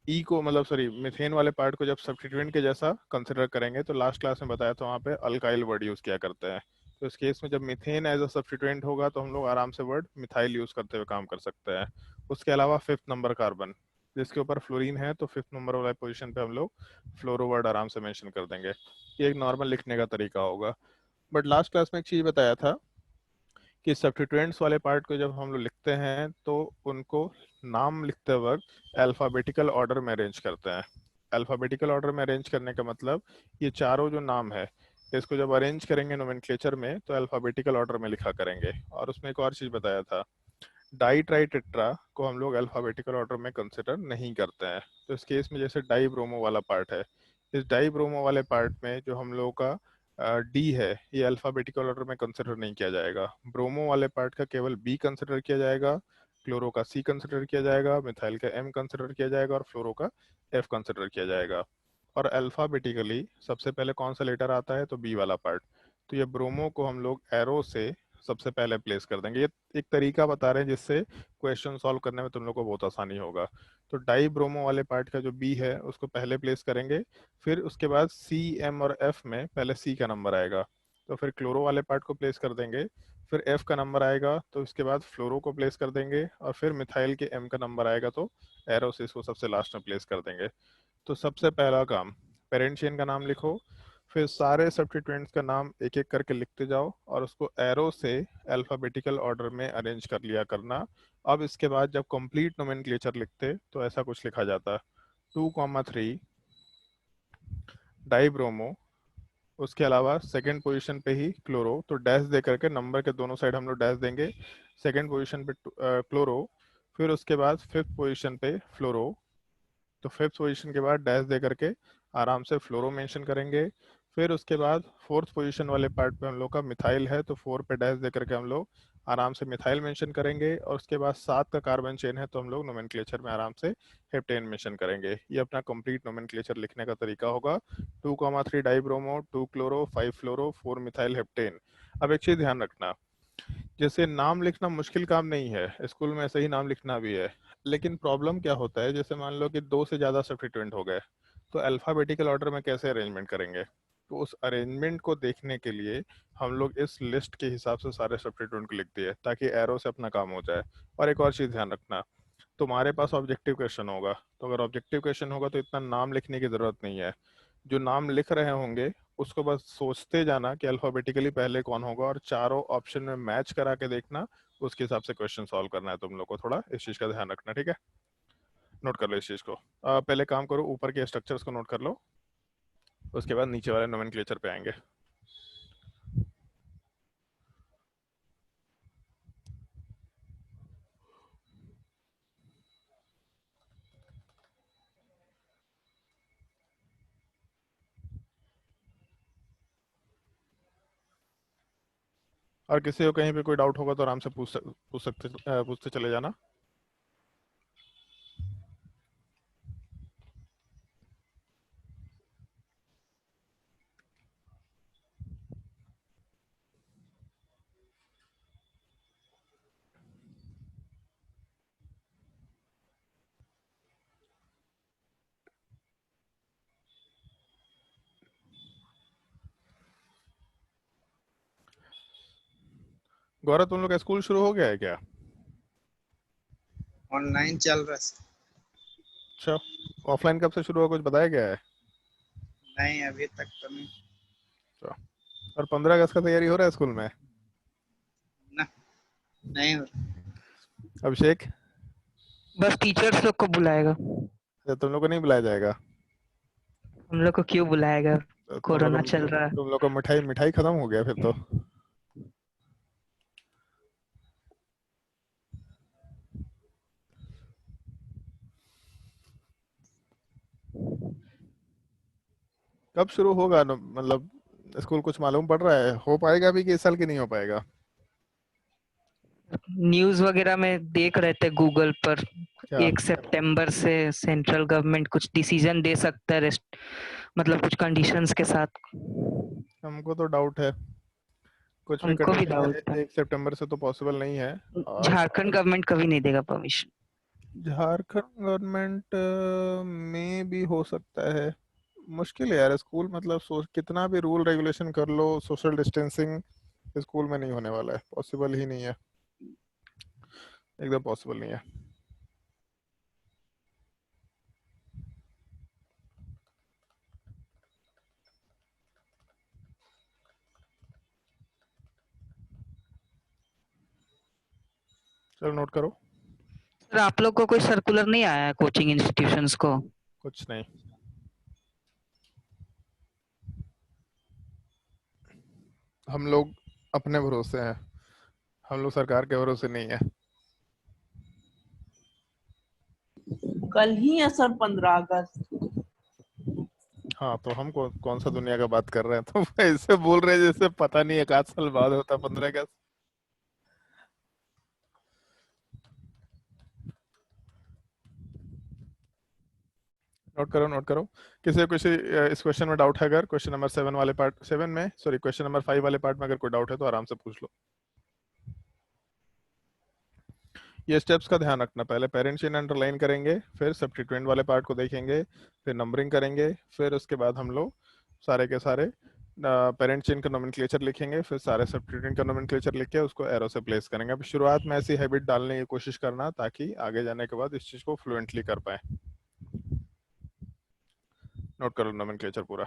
[SPEAKER 1] ई को, मतलब सॉरी, मिथेन वाले पार्ट को जब सब्स्टिट्यूएंट के जैसा कंसिडर करेंगे, तो लास्ट क्लास में बताया था वहाँ पे अल्काइल वर्ड यूज किया करते हैं। तो इस केस में जब मिथेन एज अ सब्स्टिट्यूएंट होगा तो हम लोग आराम से वर्ड मिथाइल यूज करते हुए काम कर सकते हैं। उसके अलावा 5th नंबर कार्बन जिसके ऊपर फ्लोरीन है, तो 5th नंबर वाले पोजीशन पे हम लोग फ्लोरो वर्ड आराम से मेंशन कर देंगे। ये एक नॉर्मल लिखने का तरीका होगा। बट लास्ट क्लास में एक चीज बताया था कि सब्स्टिट्यूएंट्स वाले पार्ट को जब हम लोग लिखते हैं तो उनको नाम लिखते वक्त अल्फाबेटिकल ऑर्डर में अरेंज करते हैं। अल्फाबेटिकल ऑर्डर में अरेंज करने का मतलब ये चारों जो नाम है इसको जब अरेंज करेंगे नोमेनक्लेचर में तो अल्फाबेटिकल ऑर्डर में लिखा करेंगे। और उसमें एक और चीज बताया था, डाई ट्राई टेट्रा को हम लोग अल्फाबेटिकल ऑर्डर में कंसिडर नहीं करते हैं। तो इस केस में जैसे डाई ब्रोमो वाला पार्ट है, इस डाई ब्रोमो वाले पार्ट में जो हम लोगों का डी है ये अल्फाबेटिकल ऑर्डर में कंसिडर नहीं किया जाएगा। ब्रोमो वाले पार्ट का केवल बी कंसिडर किया जाएगा, क्लोरो का सी कंसिडर किया जाएगा, मिथाइल का एम कंसिडर किया जाएगा, और फ्लोरो का एफ कंसिडर किया जाएगा। और अल्फाबेटिकली सबसे पहले कौन सा लेटर आता है, तो बी वाला पार्ट। तो ये ब्रोमो को हम लोग एरो से सबसे पहले प्लेस कर देंगे। ये एक तरीका बता रहे हैं जिससे क्वेश्चन सॉल्व करने में तुम लोग को बहुत आसानी होगा। तो डाई ब्रोमो वाले पार्ट का जो बी है उसको पहले प्लेस करेंगे, फिर उसके बाद C, M और F में पहले C का नंबर आएगा, तो फिर क्लोरो वाले पार्ट को प्लेस कर देंगे, फिर F का नंबर आएगा तो उसके बाद फ्लोरो को प्लेस कर देंगे, और फिर मिथाइल के M का नंबर आएगा तो एरो से इसको सबसे लास्ट में प्लेस कर देंगे। तो सबसे पहला काम, पेरेंट चेन का नाम लिखो, फिर सारे सब्स्टिट्यूएंट्स का नाम एक एक करके लिखते जाओ और उसको एरो से अल्फाबेटिकल ऑर्डर में अरेंज कर लिया करना। अब इसके बाद जब कंप्लीट नोमेनक्लेचर लिखते तो ऐसा कुछ लिखा जाता, 2, 3 डाई ब्रोमो, उसके अलावा सेकंड पोजीशन पे ही क्लोरो, तो डैश दे करके नंबर के दोनों साइड हम लोग डैश देंगे। सेकंड पोजीशन पे क्लोरो, फिर उसके बाद 5th पोजीशन पे फ्लोरो, तो 5th पोजीशन के बाद डैश दे करके आराम से फ्लोरो मेंशन करेंगे। फिर उसके बाद फोर्थ पोजीशन वाले पार्ट पे हम लोग का मिथाइल है, तो 4 पे डैश दे करके हम लोग आराम से मिथाइल मेंशन करेंगे। और उसके बाद 7 का कार्बन चेन है, तो हम लोग नोमेनक्लेचर में आराम से हेप्टेन मेंशन करेंगे। ये अपना कंप्लीट नोमेनक्लेचर लिखने का तरीका होगा। 2,3 डाइब्रोमो, 2 क्लोरो, 5 फ्लोरो, 4 मिथाइल हेप्टेन। अब एक चीज ध्यान रखना, जैसे नाम लिखना मुश्किल काम नहीं है, स्कूल में ऐसे ही नाम लिखना भी है। लेकिन प्रॉब्लम क्या होता है, जैसे मान लो कि 2 से ज्यादा सब्स्टिट्यूएंट हो गए, तो अल्फाबेटिकल ऑर्डर में कैसे अरेंजमेंट करेंगे? तो उस अरेंजमेंट को देखने के लिए हम लोग इस लिस्ट के हिसाब से सारे सब्स्टिट्यूएंट को लिख दिए, ताकि एरो से अपना काम हो जाए। और एक और चीज ध्यान रखना, तुम्हारे पास ऑब्जेक्टिव क्वेश्चन होगा, तो अगर ऑब्जेक्टिव क्वेश्चन होगा तो इतना नाम लिखने की जरूरत नहीं है। जो नाम लिख रहे होंगे उसको बस सोचते जाना कि अल्फाबेटिकली पहले कौन होगा, और चारों ऑप्शन में मैच करा के देखना। उसके हिसाब से क्वेश्चन सॉल्व करना है तुम लोग को। थोड़ा इस चीज का ध्यान रखना, ठीक है? नोट कर लो इस चीज को। पहले काम करो, ऊपर के स्ट्रक्चर्स को नोट कर लो, उसके बाद नीचे वाले नोमेनक्लेचर पे आएंगे। और किसी को कहीं पे कोई डाउट होगा तो आराम से पूछते चले जाना। गौरव, तुम लोग का स्कूल शुरू हो गया है क्या?
[SPEAKER 4] ऑनलाइन चल रहा है।
[SPEAKER 1] अच्छा, ऑफलाइन कब से शुरू हुआ, कुछ बताया गया है?
[SPEAKER 4] नहीं, अभी तक तो नहीं।
[SPEAKER 1] अच्छा, और 15 अगस्त का तैयारी हो रहा है स्कूल में?
[SPEAKER 4] ना, नहीं हो रहा।
[SPEAKER 1] अभिषेक,
[SPEAKER 2] बस टीचर्स लोग को बुलाएगा।
[SPEAKER 1] अच्छा, तुम लोग को नहीं बुलाया जाएगा?
[SPEAKER 2] हम लोग को क्यों बुलाएगा?
[SPEAKER 1] तो
[SPEAKER 2] कोरोना चल रहा है।
[SPEAKER 1] तुम लोग का मिठाई मिठाई खत्म हो गया फिर तो। कब शुरू होगा मतलब स्कूल कुछ मालूम पड़ रहा है, हो पाएगा भी कि इस साल की नहीं हो पाएगा?
[SPEAKER 2] न्यूज वगैरह में देख रहे थे गूगल पर,
[SPEAKER 1] क्या?
[SPEAKER 2] 1 सितंबर से सेंट्रल गवर्नमेंट कुछ डिसीजन दे सकता है, मतलब कुछ कंडीशंस के साथ।
[SPEAKER 1] हमको तो डाउट है, कुछ भी
[SPEAKER 2] हमको भी
[SPEAKER 1] कंडीशन है,
[SPEAKER 2] डाउट था।
[SPEAKER 1] 1 सितंबर से तो पॉसिबल नहीं है। और
[SPEAKER 2] झारखंड गवर्नमेंट कभी नहीं देगा परमिशन।
[SPEAKER 1] झारखंड गवर्नमेंट में भी हो सकता है। मुश्किल है यार, स्कूल मतलब कितना भी रूल रेगुलेशन कर लो, सोशल डिस्टेंसिंग स्कूल में नहीं होने वाला है, पॉसिबल ही नहीं है, एकदम पॉसिबल नहीं है। चलो नोट करो।
[SPEAKER 2] सर, आप लोग को कोई सर्कुलर नहीं आया है कोचिंग इंस्टीट्यूशंस को?
[SPEAKER 1] कुछ नहीं, हम लोग अपने भरोसे हैं, हम लोग सरकार के भरोसे नहीं है।
[SPEAKER 3] कल ही है सर 15 अगस्त।
[SPEAKER 1] हाँ, तो हम कौन सा दुनिया का बात कर रहे हैं, तो ऐसे बोल रहे हैं जैसे पता नहीं 1 आध साल बाद होता 15 अगस्त। नोट करो नोट करो। किसी को किसी इस क्वेश्चन में डाउट है, अगर क्वेश्चन नंबर 7 वाले पार्ट 7 में, सॉरी, क्वेश्चन नंबर 5 वाले पार्ट में अगर कोई डाउट है तो आराम से पूछ लो। ये स्टेप्स का ध्यान रखना, पहले पेरेंट चेन अंडरलाइन करेंगे, फिर सब्स्टिट्यूएंट वाले पार्ट को देखेंगे, फिर नंबरिंग करेंगे, फिर उसके बाद हम लोग सारे के सारे पेरेंट चेन का नोमेनक्लेचर लिखेंगे, फिर सारे सब्स्टिट्यूएंट का नोमेनक्लेचर लिख के उसको एरो से प्लेस करेंगे। अब शुरुआत में ऐसी हैबिट डालने की कोशिश करना, ताकि आगे जाने के बाद इस चीज़ को फ्लुएंटली कर पाए। नोट करो नोमेनक्लेचर पूरा।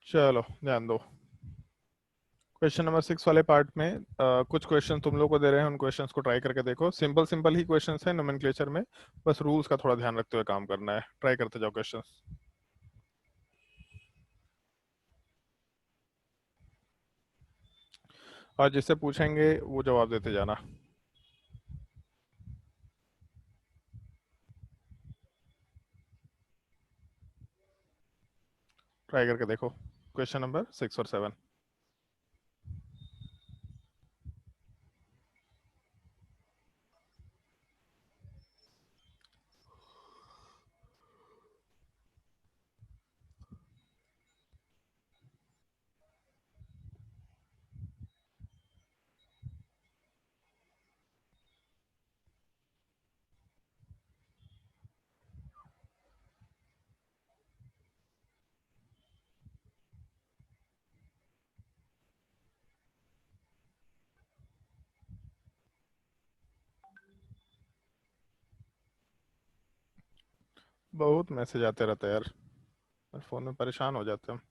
[SPEAKER 1] चलो ध्यान दो, क्वेश्चन नंबर 6 वाले पार्ट में कुछ क्वेश्चन तुम लोग को दे रहे हैं, उन क्वेश्चंस को ट्राई करके देखो। सिंपल सिंपल ही क्वेश्चंस हैं नोमेनक्लेचर में, बस रूल्स का थोड़ा ध्यान रखते हुए काम करना है। ट्राई करते जाओ क्वेश्चंस। और जिससे पूछेंगे वो जवाब देते जाना। ट्राई करके देखो क्वेश्चन नंबर 6 और 7। बहुत मैसेज आते रहते हैं यार, फोन में परेशान हो जाते हैं हम।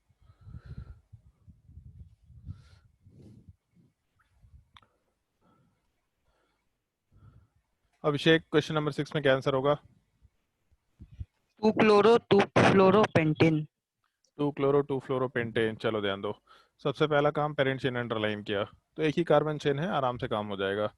[SPEAKER 1] अभिषेक, क्वेश्चन नंबर 6 में क्या आंसर होगा?
[SPEAKER 2] 2 क्लोरो 2 फ्लोरो पेंटेन।
[SPEAKER 1] 2 क्लोरो 2 फ्लोरोपेंटेन। चलो ध्यान दो, सबसे पहला काम पेरेंट चेन अंडरलाइन किया, तो एक ही कार्बन चेन है, आराम से काम हो जाएगा।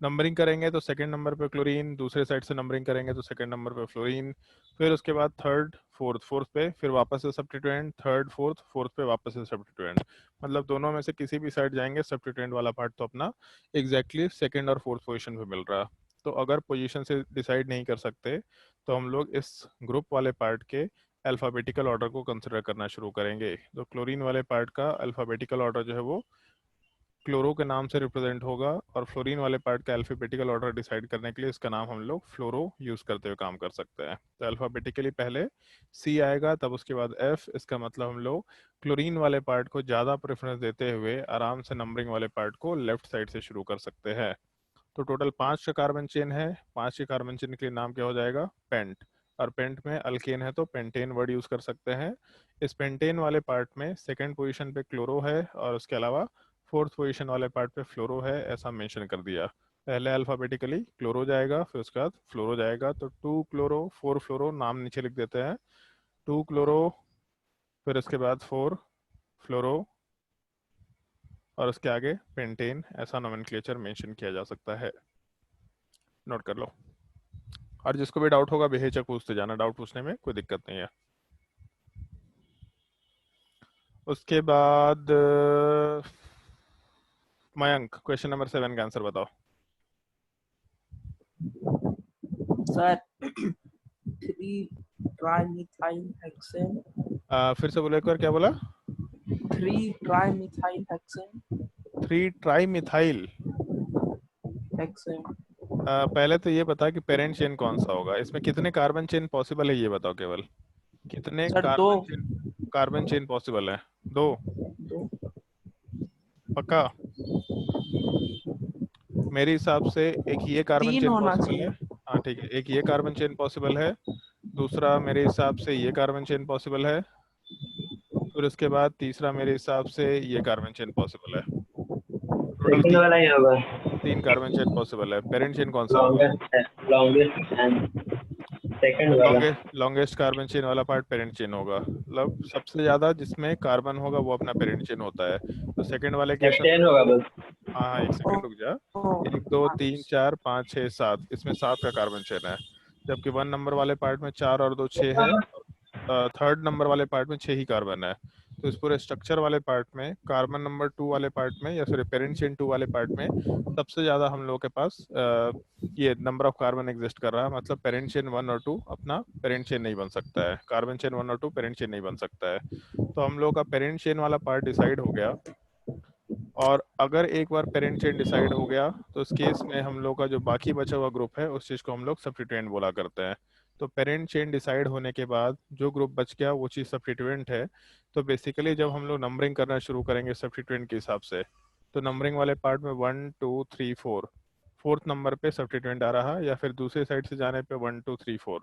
[SPEAKER 1] नंबरिंग करेंगे तो सेकंड नंबर पे क्लोरीन, दूसरे साइड से नंबरिंग करेंगे तो सेकंड नंबर पे फ्लोरीन, फिर उसके बाद थर्ड फोर्थ, फोर्थ पे फिर वापस से सब्स्टिट्यूएंट, थर्ड फोर्थ, फोर्थ पे वापस से सब्स्टिट्यूएंट। मतलब दोनों में से किसी भी साइड जाएंगे सब्स्टिट्यूएंट वाला पार्ट तो अपना एग्जैक्टली सेकंड और फोर्थ पोजीशन पे मिल रहा। तो अगर पोजीशन से डिसाइड नहीं कर सकते तो हम लोग इस ग्रुप वाले पार्ट के अल्फ़ाबेटिकल ऑर्डर को कंसिडर करना शुरू करेंगे। तो क्लोरीन वाले पार्ट का अल्फ़ाबेटिकल ऑर्डर जो है वो क्लोरो के नाम से रिप्रेजेंट होगा, और फ्लोरीन वाले पार्ट का अल्फ़ाबेटिकल ऑर्डर डिसाइड करने के लिए इसका नाम हम लोग फ्लोरो यूज़ करते हुए काम कर सकते हैं। तो अल्फ़ाबेटिकली पहले सी आएगा, तब उसके बाद एफ। इसका मतलब हम लोग क्लोरीन वाले पार्ट को ज़्यादा प्रेफरेंस देते हुए आराम से नंबरिंग वाले पार्ट को लेफ्ट साइड से शुरू कर सकते हैं। तो टोटल 5 का कार्बन चेन है, 5 के कार्बन चेन के लिए नाम क्या हो जाएगा? पेंट। और पेंट में अल्केन है तो पेंटेन वर्ड यूज कर सकते हैं। इस पेंटेन वाले पार्ट में सेकंड पोजीशन पे क्लोरो है, और उसके अलावा फोर्थ पोजीशन वाले पार्ट पे फ्लोरो है, ऐसा मेंशन कर दिया। पहले अल्फाबेटिकली क्लोरो जाएगा, फिर उसके बाद फ्लोरो जाएगा। तो 2 क्लोरो 4 फ्लोरो नाम नीचे लिख देते हैं। 2 क्लोरो, फिर उसके बाद 4 फ्लोरो, और उसके आगे पेंटेन, ऐसा नोमेनक्लेचर मेंशन किया जा सकता है। नोट कर लो। और जिसको भी डाउट होगा बेहिचक पूछते जाना, डाउट पूछने में कोई दिक्कत नहीं है। उसके बाद मयंक, क्वेश्चन नंबर 7 का आंसर बताओ।
[SPEAKER 3] Sir 3 trimethyl hexane.
[SPEAKER 1] फिर से बोलो एक बार, क्या बोला?
[SPEAKER 3] 3 trimethyl hexane.
[SPEAKER 1] 3 tri methyl
[SPEAKER 3] hexane.
[SPEAKER 1] पहले तो ये बता कि पेरेंट चेन कौन सा होगा, इसमें कितने कार्बन चेन पॉसिबल है ये बताओ केवल। कितने
[SPEAKER 3] सर 2।
[SPEAKER 1] कार्बन चेन पॉसिबल है? 2?
[SPEAKER 3] 2।
[SPEAKER 1] पक्का? मेरे हिसाब से एक ये कार्बन
[SPEAKER 3] 3
[SPEAKER 1] चेन
[SPEAKER 3] होना
[SPEAKER 1] पॉसिबल है।
[SPEAKER 3] चाहिए।
[SPEAKER 1] हाँ ठीक है, एक ये कार्बन चेन पॉसिबल है, दूसरा मेरे हिसाब से ये कार्बन चेन पॉसिबल है, फिर उसके बाद तीसरा मेरे हिसाब से ये कार्बन चेन पॉसिबल है। टोटल
[SPEAKER 5] सेकंड वाला ही होगा।
[SPEAKER 1] 3 कार्बन चेन पॉसिबल है। पेरेंट चेन कौन सा होगा?
[SPEAKER 5] लॉन्गेस्ट एंड सेकंड वाला।
[SPEAKER 1] लॉन्गेस्ट कार्बन चेन वाला पार्ट पेरेंट चेन होगा, मतलब सबसे ज्यादा जिसमें कार्बन होगा वो अपना पेरेंट चेन होता है। तो सेकंड वाले केस में
[SPEAKER 5] हेक्सेन होगा बस।
[SPEAKER 1] हाँ हाँ, एक सेकंड रुक जा। 1 2 3 4 5 6 7, इसमें 7 का कार्बन चेन है, जबकि 1 नंबर वाले पार्ट में 4 और 2 6 है, थर्ड नंबर वाले पार्ट में 6 ही कार्बन है। तो इस पूरे स्ट्रक्चर वाले पार्ट में कार्बन नंबर 2 वाले पार्ट में, या फिर पेरेंट चेन 2 वाले पार्ट में सबसे ज्यादा हम लोगों के पास ये नंबर ऑफ कार्बन एग्जिस्ट कर रहा है। मतलब पेरेंट चेन 1 और 2 अपना पेरेंट चेन नहीं बन सकता है, कार्बन चेन 1 और 2 पेरेंट चेन नहीं बन सकता है। तो हम लोग का पेरेंट चेन वाला पार्ट डिसाइड हो गया। और अगर एक बार पेरेंट चेन डिसाइड हो गया तो इस केस में हम लोग का जो बाकी बचा हुआ ग्रुप है उस चीज को हम लोग सब्स्टिट्यूएंट बोला करते हैं। तो पेरेंट चेन डिसाइड होने के बाद जो ग्रुप बच गया वो चीज सब्स्टिट्यूएंट है। तो बेसिकली जब हम लोग नंबरिंग करना शुरू करेंगे सब्स्टिट्यूएंट के हिसाब से, तो नंबरिंग वाले पार्ट में 1 2 3 4, फोर्थ नंबर पे सब्स्टिट्यूएंट आ रहा, या फिर दूसरे साइड से जाने पे 1 2 3 4।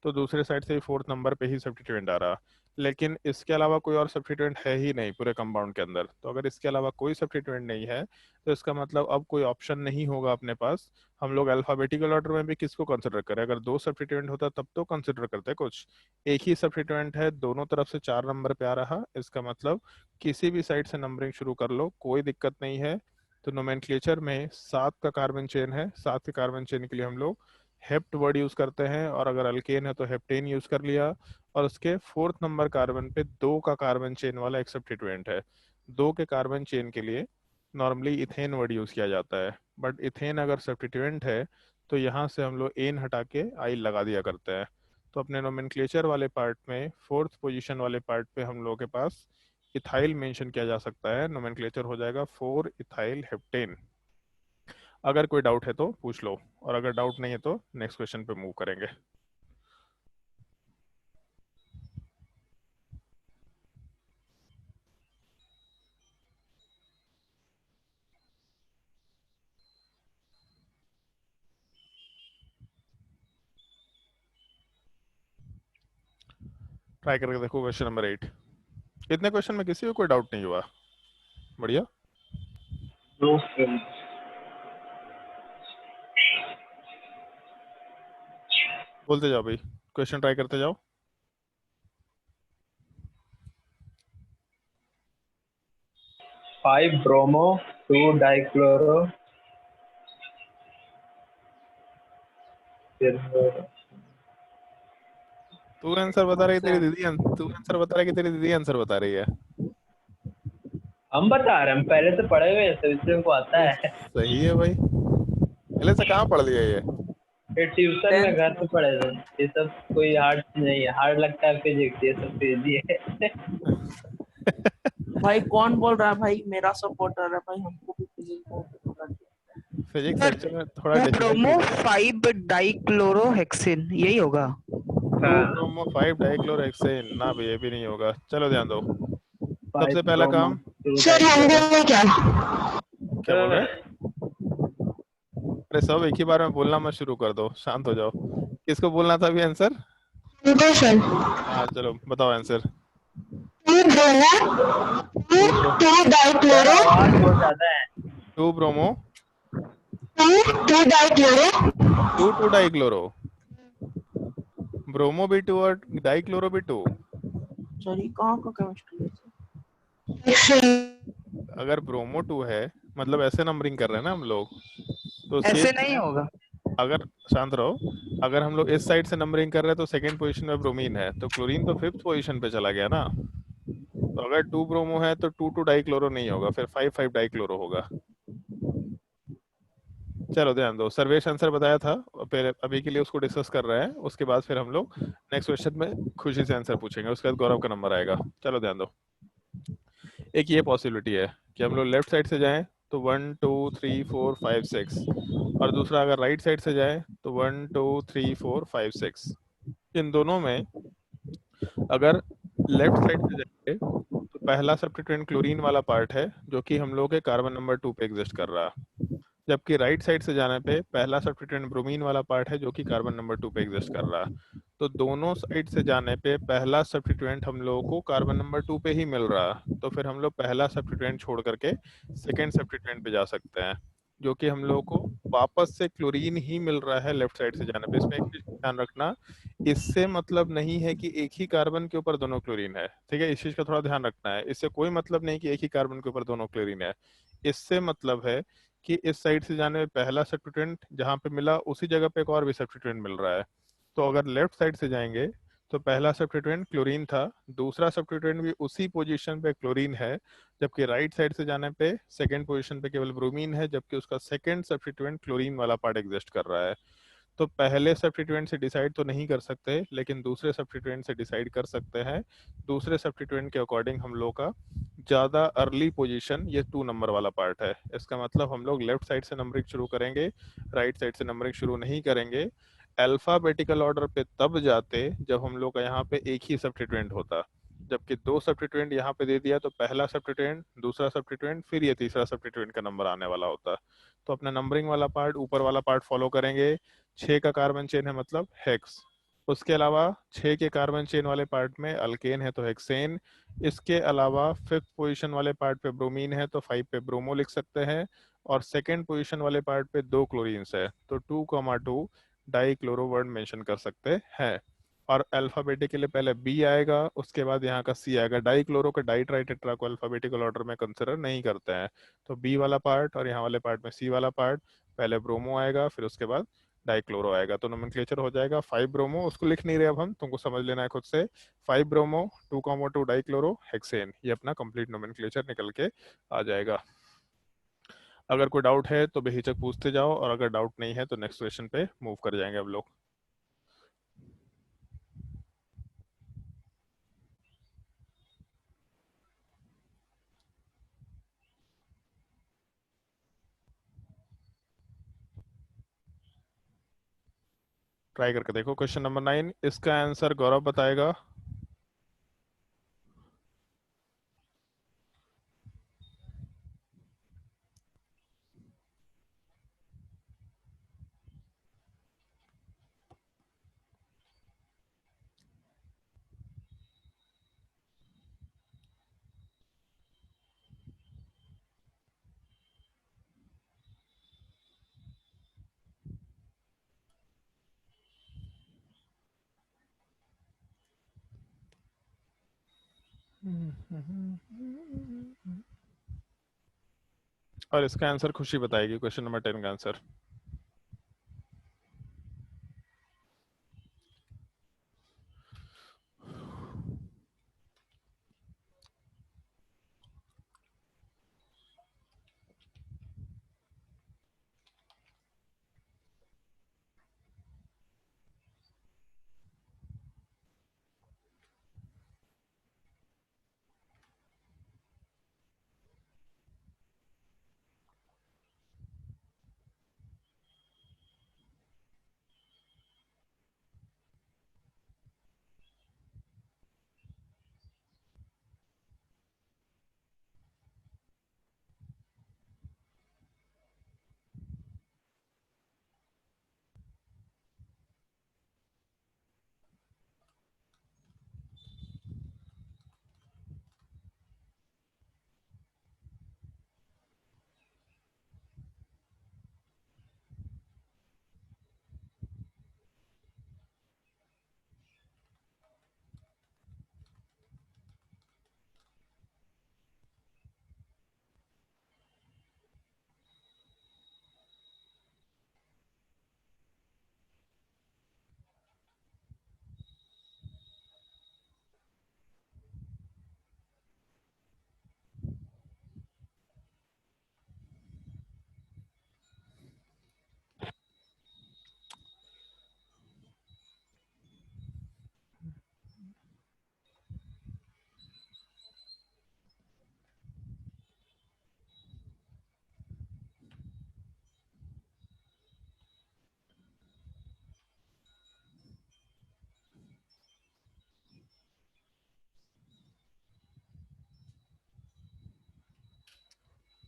[SPEAKER 1] तो दूसरे साइड से फोर्थ नंबर पे ही सब्स्टिट्यूएंट आ रहा, लेकिन इसके अलावा कोई और सब्स्टिट्यूएंट है ही नहीं पूरे कंपाउंड के अंदर। तो अगर इसके अलावा कोई सब्स्टिट्यूएंट नहीं है तो इसका मतलब अब कोई ऑप्शन नहीं होगा अपने पास। हम लोग अल्फाबेटिकल ऑर्डर में भी किसको कंसिडर करें? अगर दो सब्स्टिट्यूएंट होता तब तो कंसिडर करते कुछ, एक ही सब्स्टिट्यूएंट है, दोनों तरफ से 4 नंबर पे आ रहा, इसका मतलब किसी भी साइड से नंबरिंग शुरू कर लो, कोई दिक्कत नहीं है। तो नोमेनक्लेचर में 7 का कार्बन चेन है, 7 के कार्बन चेन के लिए हम लोग हेप्ट वर्ड यूज करते हैं, और अगर अल्केन है तो हेप्टेन यूज कर लिया। और उसके फोर्थ नंबर कार्बन पे 2 का कार्बन चेन वाला एक सब्स्टिट्यूएंट है, 2 के कार्बन चेन के लिए नॉर्मली इथेन वर्ड यूज किया जाता है, बट इथेन अगर सब्स्टिट्यूएंट है तो यहाँ से हम लोग एन हटा के आई लगा दिया करते हैं। तो अपने नोमेनक्लेचर वाले पार्ट में फोर्थ पोजीशन वाले पार्ट पे हम लोगों के पास इथाइल मेंशन किया जा सकता है, नोमेनक्लेचर हो जाएगा 4 इथाइल हेप्टेन। अगर कोई डाउट है तो पूछ लो, और अगर डाउट नहीं है तो नेक्स्ट क्वेश्चन पे मूव करेंगे। ट्राई करके देखो क्वेश्चन नंबर 8। इतने क्वेश्चन में किसी को कोई डाउट नहीं हुआ? बढ़िया।
[SPEAKER 5] No.
[SPEAKER 1] बोलते जाओ भाई, क्वेश्चन ट्राई करते जाओ।
[SPEAKER 5] Five bromo, 2 dichloro.
[SPEAKER 1] तू आंसर बता रही है, तेरी
[SPEAKER 3] अच्छा।
[SPEAKER 1] दीदी तू आंसर बता रही है कि तेरी दीदी आंसर बता रही है?
[SPEAKER 5] हम बता रहे हैं, हम पहले से पढ़े हुए हैं, तो इसलिए को आता है।
[SPEAKER 1] सही है भाई, पहले से कहाँ पढ़ लिया ये?
[SPEAKER 5] फिर ट्यूशन में घर पे पढ़े थे, ये सब कोई हार्ड नहीं है, हार्ड लगता है फिजिक्स, ये सब इजी है।
[SPEAKER 3] भाई कौन बोल रहा है भाई? मेरा सपोर्टर है भाई, हमको भी फिजिक्स बहुत पसंद है।
[SPEAKER 1] फिजिक्स लेक्चर में थोड़ा
[SPEAKER 2] ब्रोमो
[SPEAKER 1] डिफिकल्टी।
[SPEAKER 2] 5 डाइक्लोरोहेक्सिन यही होगा।
[SPEAKER 1] 2 ब्रोमो 5 डाइक्लोरोहेक्सेन ना भी, ये भी नहीं होगा। चलो ध्यान दो, सबसे पहला काम।
[SPEAKER 2] सर क्या
[SPEAKER 1] क्या बोल रहे हैं? अरे सब एक ही बार में बोलना मत शुरू कर दो, शांत हो जाओ। किसको बोलना था अभी आंसर? हाँ चलो बताओ आंसर।
[SPEAKER 5] आवाज बहुत ज्यादा है।
[SPEAKER 1] 2 ब्रोमो 2 डाइक्लोरो, ब्रोमो भी 2 और डाइक्लोरो भी 2।
[SPEAKER 3] सर ये कहाँ का केमिस्ट्री है?
[SPEAKER 1] अगर ब्रोमो 2 है मतलब ऐसे नंबरिंग कर रहे हैं ना हम लोग, तो
[SPEAKER 2] ऐसे
[SPEAKER 1] सेम
[SPEAKER 2] नहीं होगा।
[SPEAKER 1] अगर शांत रहो, अगर हम लोग इस साइड से नंबरिंग कर रहे हैं तो सेकंड पोजीशन में ब्रोमीन है, तो क्लोरीन तो 5th पोजीशन पे चला गया ना। तो अगर 2 ब्रोमो है तो 2 डाइक्लोरो नहीं होगा, फिर 5 डाइक्लोरो होगा। चलो ध्यान दो, सर्वेश आंसर बताया था, फिर अभी के लिए उसको डिस्कस कर रहे हैं, उसके बाद फिर हम लोग नेक्स्ट क्वेश्चन में खुशी से आंसर पूछेंगे, उसके बाद गौरव का नंबर आएगा। चलो ध्यान दो, एक ये पॉसिबिलिटी है कि हम लोग लेफ्ट साइड से जाएं तो 1 2 3 4 5 6, और दूसरा अगर राइट साइड से जाए तो 1 2 3 4 5 6। इन दोनों में अगर लेफ्ट साइड से जाएंगे तो पहला सब्स्टिट्यूएंट क्लोरीन वाला पार्ट है जो कि हम लोग के कार्बन नंबर 2 पे एग्जिस्ट कर रहा है, जबकि राइट साइड से जाने पे पहला सब्स्टिट्यूएंट ब्रोमीन वाला पार्ट है जो कि कार्बन नंबर 2 पे एग्जिस्ट कर रहा है। तो दोनों साइड से जाने पे पहला सब्स्टिट्यूएंट हम लोगों को कार्बन नंबर 2 पे ही मिल रहा है, तो फिर हम लोग पहला सब्स्टिट्यूएंट छोड़ करके सेकेंड सब्स्टिट्यूएंट पे जा सकते हैं, जो कि हम लोगों को वापस से क्लोरीन ही मिल रहा है लेफ्ट साइड से जाने पे। इसमें एक चीज ध्यान रखना, इससे मतलब नहीं है कि एक ही कार्बन के ऊपर दोनों क्लोरीन है, ठीक है? इस चीज का थोड़ा ध्यान रखना है, इससे कोई मतलब नहीं कि एक ही कार्बन के ऊपर दोनों क्लोरीन है। इससे मतलब है कि इस साइड से जाने में पहला सब्स्टिट्यूएंट जहां पे मिला उसी जगह पे एक और भी सब्स्टिट्यूएंट मिल रहा है। तो अगर लेफ्ट साइड से जाएंगे तो पहला सब्स्टिट्यूएंट क्लोरीन था, दूसरा सब्स्टिट्यूएंट भी उसी पोजीशन पे क्लोरीन है, जबकि राइट साइड से जाने पे सेकंड पोजीशन पे केवल ब्रोमीन है, जबकि उसका सेकंड सब्स्टिट्यूएंट क्लोरीन वाला पार्ट एग्जिस्ट कर रहा है। तो पहले सब्स्टिट्यूएंट से डिसाइड तो नहीं कर सकते, लेकिन दूसरे सब्स्टिट्यूएंट से डिसाइड कर सकते हैं। दूसरे सब्स्टिट्यूएंट के अकॉर्डिंग हम लोग का ज़्यादा अर्ली पोजीशन ये 2 नंबर वाला पार्ट है। इसका मतलब हम लोग लेफ्ट साइड से नंबरिंग शुरू करेंगे, राइट साइड से नंबरिंग शुरू नहीं करेंगे। अल्फाबेटिकल ऑर्डर पे तब जाते जब हम लोग का यहाँ पे एक ही सब्स्टिट्यूएंट होता, जबकि 2 सब्स्टिट्यूएंट यहाँ पे दे दिया तो पहला सब्स्टिट्यूएंट, दूसरा सब्स्टिट्यूएंट, फिर ये तीसरा सब्स्टिट्यूएंट का नंबर आने वाला होता। तो अपना नंबरिंग वाला पार्ट ऊपर वाला पार्ट फॉलो करेंगे। 6 का कार्बन चेन है मतलब हेक्स, उसके अलावा 6 के कार्बन चेन वाले पार्ट में अल्केन है तो हेक्सेन, इसके अलावा 5th पोजीशन वाले पार्ट पे ब्रोमीन है तो 5 पे ब्रोमो लिख सकते हैं, और 2nd पोजीशन वाले पार्ट पे 2 क्लोरीन्स है तो 2,2 डाई क्लोरो वर्ड मेंशन कर सकते हैं। और अल्फाबेटिकली पहले बी आएगा, उसके बाद यहाँ का सी आएगा। डाई क्लोरो के डाई ट्राई टेट्रा को अल्फाबेटिकल ऑर्डर में कंसिडर नहीं करते हैं, तो बी वाला पार्ट और यहाँ वाले पार्ट में सी वाला पार्ट, पहले ब्रोमो आएगा फिर उसके बाद डाइक्लोरो आएगा, तो नोमेनक्लेचर हो जाएगा 5 ब्रोमो, उसको लिख नहीं रहे अब हम, तुमको समझ लेना है खुद से। 5 ब्रोमो 2,2 डाइक्लोरो हेक्सेन, ये अपना कंप्लीट नोमेनक्लेचर निकल के आ जाएगा। अगर कोई डाउट है तो बेहिचक पूछते जाओ, और अगर डाउट नहीं है तो नेक्स्ट क्वेश्चन पे मूव कर जाएंगे अब लोग। ट्राई करके देखो। क्वेश्चन नंबर 9, इसका आंसर गौरव बताएगा। और इसका आंसर खुशी बताएगी, क्वेश्चन नंबर 10 का आंसर।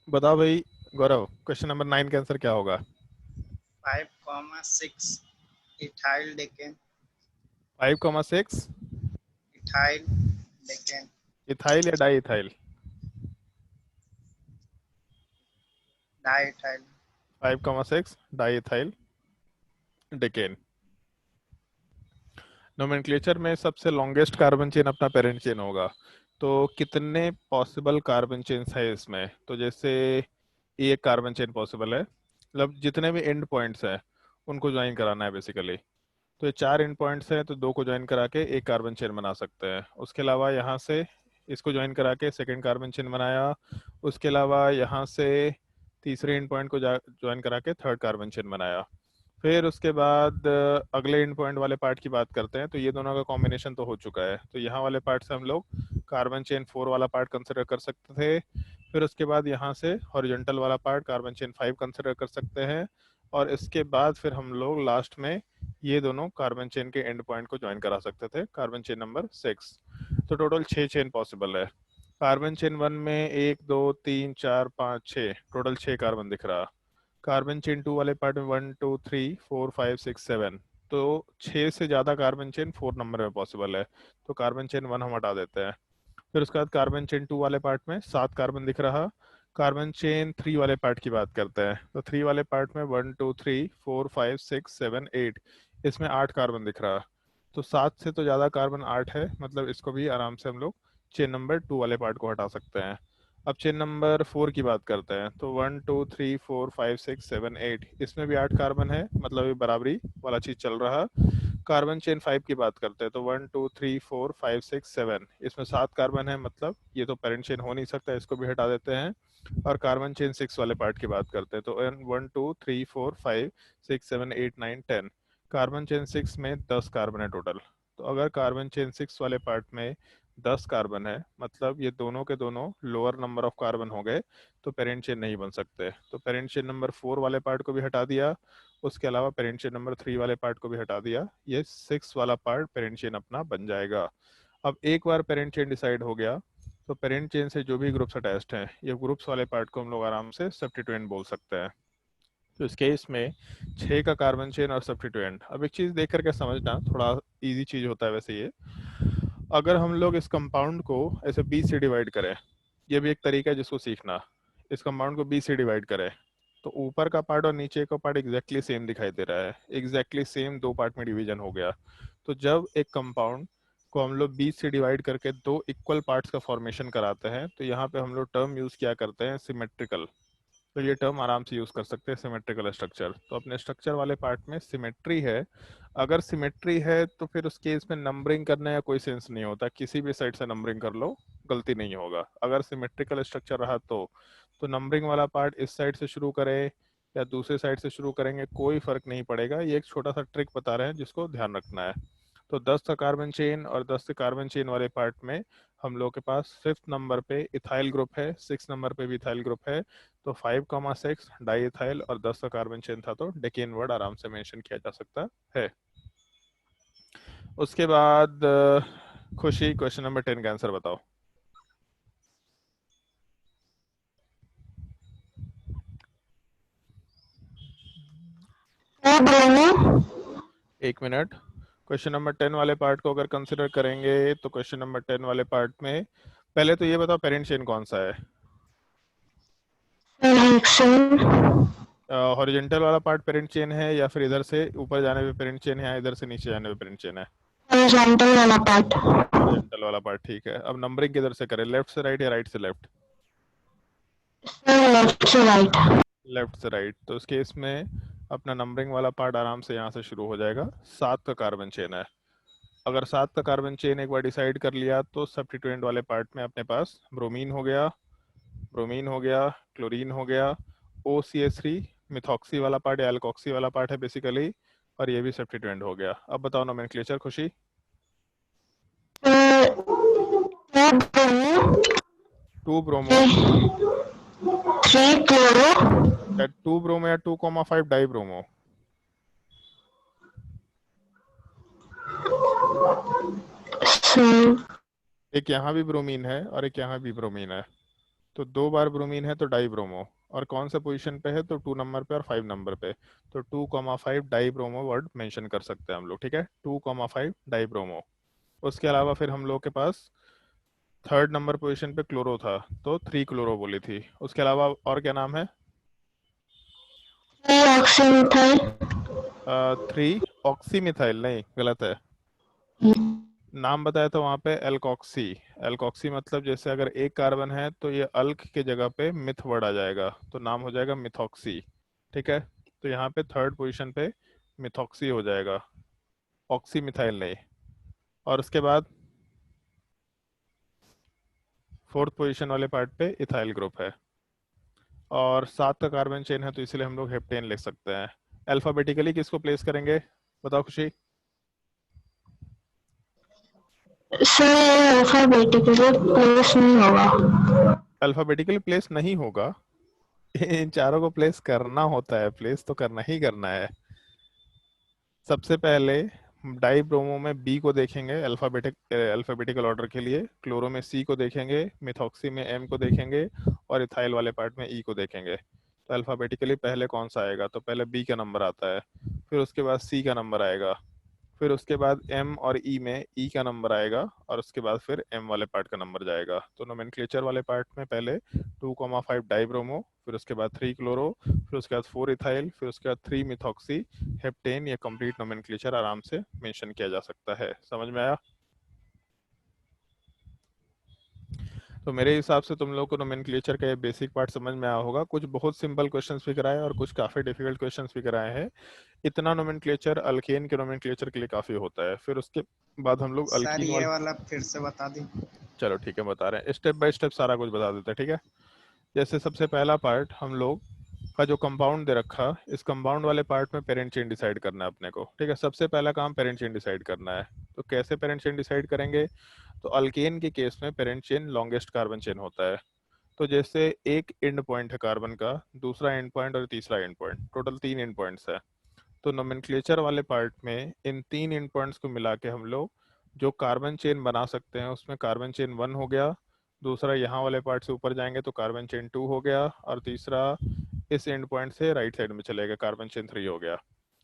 [SPEAKER 1] बताओ भाई गौरव, क्वेश्चन नंबर 9 का आंसर क्या होगा?
[SPEAKER 4] 5,6 ethyl decane.
[SPEAKER 1] 5,6
[SPEAKER 4] ethyl decane.
[SPEAKER 1] Ethyl या di ethyl?
[SPEAKER 4] Di ethyl.
[SPEAKER 1] 5,6 di ethyl decane. Nomenclature में सबसे लॉन्गेस्ट कार्बन चेन अपना पेरेंट चेन होगा, तो कितने पॉसिबल कार्बन चेन्स है इसमें? तो जैसे ये एक कार्बन चेन पॉसिबल है, मतलब जितने भी एंड पॉइंट्स हैं उनको ज्वाइन कराना है बेसिकली। तो ये 4 एंड पॉइंट्स हैं तो 2 को ज्वाइन करा के एक कार्बन चेन बना सकते हैं। उसके अलावा यहाँ से इसको ज्वाइन करा के सेकेंड कार्बन चेन बनाया। उसके अलावा यहाँ से तीसरे एंड पॉइंट को ज्वाइन करा के थर्ड कार्बन चेन बनाया। फिर उसके बाद अगले एंड पॉइंट वाले पार्ट की बात करते हैं, तो ये दोनों का कॉम्बिनेशन तो हो चुका है, तो यहाँ वाले पार्ट से हम लोग कार्बन चेन 4 वाला पार्ट कंसिडर कर सकते थे। फिर उसके बाद यहाँ से हॉरिजॉन्टल वाला पार्ट कार्बन चेन 5 कंसिडर कर सकते हैं, और इसके बाद फिर हम लोग लास्ट में ये दोनों कार्बन चेन के एंड पॉइंट को ज्वाइन करा सकते थे, कार्बन चेन नंबर 6। तो टोटल 6 चेन पॉसिबल है। कार्बन चेन 1 में 1 2 3 4 5 6, टोटल 6 कार्बन दिख रहा। कार्बन चेन 2 वाले पार्ट में 1 2 3 4 5 6 7, तो 6 से ज़्यादा कार्बन चेन 4 नंबर में पॉसिबल है, तो कार्बन चेन 1 हम हटा देते हैं। फिर उसके बाद कार्बन चेन 2 वाले पार्ट में 7 कार्बन दिख रहा। कार्बन चेन 3 वाले पार्ट की बात करते हैं, तो 3 वाले पार्ट में 1 2 3 4 5 6 7 8, इसमें 8 कार्बन दिख रहा। तो 7 से तो ज़्यादा कार्बन 8 है, मतलब इसको भी आराम से हम लोग चेन नंबर 2 वाले पार्ट को हटा सकते हैं। अब चेन नंबर 4 की बात करते हैं, तो 1 2 3 4 5 6 7 8, इसमें भी 8 कार्बन है, मतलब ये बराबरी वाला चीज चल रहा। कार्बन चेन 5 की बात करते हैं, तो 1 2 3 4 5 6 7, इसमें 7 कार्बन है, मतलब ये तो पेरेंट चेन हो नहीं सकता, इसको भी हटा देते हैं। और कार्बन चेन 6 वाले पार्ट की बात करते हैं, तो 1 2 3 4 5 6 7 8 9 10, कार्बन चेन 6 में 10 कार्बन है टोटल। तो अगर कार्बन चेन 6 वाले पार्ट में 10 कार्बन है, मतलब ये दोनों के दोनों लोअर नंबर ऑफ कार्बन हो गए, तो पेरेंट चेन नहीं बन सकते। तो पेरेंट चेन नंबर 4 वाले पार्ट को भी हटा दिया, उसके अलावा पेरेंट चेन नंबर 3 वाले पार्ट को भी हटा दिया, ये 6 वाला पार्ट पेरेंट चेन अपना बन जाएगा। अब एक बार पेरेंट चेन डिसाइड हो गया, तो पेरेंट चेन से जो भी ग्रुप्स अटैच्ड हैं, ये ग्रुप्स वाले पार्ट को हम लोग आराम से सब्स्टिट्यूएंट बोल सकते हैं। तो इस केस में 6 का कार्बन चेन और सब्स्टिट्यूएंट। अब एक चीज देख करके समझना, थोड़ा इजी चीज होता है वैसे ये। अगर हम लोग इस कंपाउंड को ऐसे 20 से डिवाइड करें, ये भी एक तरीका है जिसको सीखना। इस कंपाउंड को 20 से डिवाइड करें, तो ऊपर का पार्ट और नीचे का पार्ट एग्जैक्टली सेम दिखाई दे रहा है, एग्जैक्टली सेम 2 पार्ट में डिवीजन हो गया। तो जब एक कंपाउंड को हम लोग 20 से डिवाइड करके 2 इक्वल पार्ट्स का फॉर्मेशन कराते हैं, तो यहाँ पे हम लोग टर्म यूज किया करते हैं सिमेट्रिकल। तो ये टर्म आराम से यूज कर सकते हैं, सिमेट्रिकल स्ट्रक्चर। तो अपने स्ट्रक्चर वाले पार्ट में सिमेट्री है, अगर सिमेट्री है तो फिर उस केस में नंबरिंग करने का कोई सेंस नहीं होता, किसी भी साइड से नंबरिंग कर लो, गलती नहीं होगा। अगर सिमेट्रिकल स्ट्रक्चर रहा तो नंबरिंग वाला पार्ट इस साइड से शुरू करें या दूसरे साइड से शुरू करेंगे, कोई फर्क नहीं पड़ेगा। ये एक छोटा सा ट्रिक बता रहे हैं जिसको ध्यान रखना है। तो 10 का कार्बन चेन और 10 के कार्बन चेन वाले पार्ट में हम लोग के पास 5th नंबर पे इथाइल ग्रुप है, 6 नंबर पे भी इथाइल ग्रुप है, तो 5,6 डाई इथाइल, और 10 का कार्बन चेन था तो डेकेन वर्ड आराम से मेंशन किया जा सकता है। उसके बाद खुशी, क्वेश्चन नंबर 10 का आंसर बताओ। एक मिनट। क्वेश्चन नंबर 10 वाले पार्ट को अगर कंसिडर करेंगे, तो क्वेश्चन नंबर 10 वाले पार्ट में पहले तो ये बताओ पेरेंट चेन कौन सा है। हॉरिजॉन्टल वाला पार्ट पेरेंट चेन है, या फिर इधर से ऊपर जाने पे पेरेंट चेन है, या इधर से नीचे जाने पे पेरेंट चेन है?
[SPEAKER 6] हॉरिजॉन्टल वाला पार्ट।
[SPEAKER 1] हॉरिजॉन्टल वाला पार्ट, ठीक है। अब नंबरिंग किधर से करें, लेफ्ट से राइट या राइट से लेफ्ट?
[SPEAKER 6] लेफ्ट से राइट।
[SPEAKER 1] लेफ्ट से राइट। तो इस केस में अपना नंबरिंग वाला पार्ट आराम से यहाँ से शुरू हो जाएगा। 7 का कार्बन चेन है, अगर 7 का कार्बन चेन एक बार डिसाइड कर लिया, तो सब्स्टिट्यूएंट वाले पार्ट में अपने पास ब्रोमीन हो गया, ब्रोमीन हो गया, क्लोरीन हो गया, OCH3 मिथॉक्सी वाला पार्ट या एल्कोक्सी वाला पार्ट है बेसिकली, और ये भी सब्स्टिट्यूएंट हो गया। अब बताओ नोमेनक्लेचर खुशी। 2 ब्रोमो,
[SPEAKER 6] 3 क्लोरो,
[SPEAKER 1] 2 ब्रोमो या 2,5 डाई ब्रोमो? एक यहाँ भी ब्रोमीन है और एक यहाँ भी ब्रोमीन है, तो 2 बार ब्रोमीन है तो डाई ब्रोमो। और कौन सा पोजीशन पे है, तो 2 नंबर पे और 5 नंबर पे, तो 2,5 डाई ब्रोमो वर्ड मेंशन कर सकते हैं हम लोग, ठीक है, 2,5 डाई ब्रोमो। उसके अलावा फिर हम लोग के पास 3rd नंबर पोजीशन पे क्लोरो था, तो 3 क्लोरो बोली थी। उसके अलावा और क्या नाम है? 3 ऑक्सीमिथाइल, नहीं गलत है, नाम बताया था वहां पे एल्कोक्सी। एल्कोक्सी मतलब जैसे अगर एक कार्बन है तो ये अल्क के जगह पे मिथ वर्ड आ जाएगा, तो नाम हो जाएगा मिथॉक्सी, ठीक है। तो यहाँ पे 3rd पोजीशन पे मिथॉक्सी हो जाएगा, ऑक्सीमिथाइल नहीं। और उसके बाद 4th पोजीशन वाले पार्ट पे इथाइल ग्रुप है, और 7 का कार्बन चेन है, तो इसलिए हम लोग हेप्टेन लिख सकते हैं। अल्फाबेटिकली किसको प्लेस करेंगे, बताओ खुशी।
[SPEAKER 6] अल्फाबेटिकली प्लेस नहीं होगा।
[SPEAKER 1] अल्फाबेटिकली प्लेस नहीं होगा, इन चारों को प्लेस करना होता है, प्लेस तो करना ही करना है। सबसे पहले डाई ब्रोमो में बी को देखेंगे अल्फाबेटिकल ऑर्डर के लिए, क्लोरो में सी को देखेंगे, मिथॉक्सी में एम को देखेंगे, और इथाइल वाले पार्ट में ई को देखेंगे। तो अल्फ़ाबेटिकली पहले कौन सा आएगा, तो पहले बी का नंबर आता है, फिर उसके बाद सी का नंबर आएगा, फिर उसके बाद एम और ई में ई का नंबर आएगा, और उसके बाद फिर एम वाले पार्ट का नंबर जाएगा। तो नोमेनक्लेचर वाले पार्ट में पहले 2,5 डाइब्रोमो, फिर उसके बाद 3 क्लोरो, फिर उसके बाद 4 इथाइल, फिर उसके बाद 3 मिथॉक्सी हेप्टेन। ये कंप्लीट नोमेनक्लेचर आराम से मेंशन किया जा सकता है। समझ में आया? तो मेरे हिसाब से तुम लोग को नोमेनक्लेचर का ये बेसिक पार्ट समझ में आया होगा। कुछ बहुत सिंपल क्वेश्चंस भी कराए और कुछ काफ़ी डिफिकल्ट क्वेश्चंस भी कराए हैं। इतना नोमेनक्लेचर अल्केन के नोमेनक्लेचर के लिए काफ़ी होता है। फिर उसके बाद हम लोग
[SPEAKER 4] सर
[SPEAKER 1] अल्कीन
[SPEAKER 4] ये
[SPEAKER 1] वाले,
[SPEAKER 4] वाला फिर से बता दी।
[SPEAKER 1] चलो ठीक है बता रहे हैं, स्टेप बाय स्टेप सारा कुछ बता देते हैं, ठीक है। जैसे सबसे पहला पार्ट हम लोग का जो कंपाउंड दे रखा, इस कंपाउंड वाले पार्ट में पेरेंट चेन डिसाइड करना है अपने को, ठीक है। सबसे पहला काम पेरेंट चेन डिसाइड करना है। तो कैसे पेरेंट चेन डिसाइड करेंगे, तो अल्केन के केस में parent chain longest carbon chain होता है। तो जैसे एक एंड पॉइंट है कार्बन का, दूसरा एंड पॉइंट और तीसरा and point, total 3 and points है। तो नोमेनक्लेचर वाले पार्ट में इन 3 एंड पॉइंट्स को मिला के हम लोग जो कार्बन चेन बना सकते हैं, उसमें कार्बन चेन 1 हो गया, दूसरा यहाँ वाले पार्ट से ऊपर जाएंगे तो कार्बन चेन 2 हो गया, और तीसरा इस एंड पॉइंट से राइट साइड में चलेगा, कार्बन चेन 3 हो गया।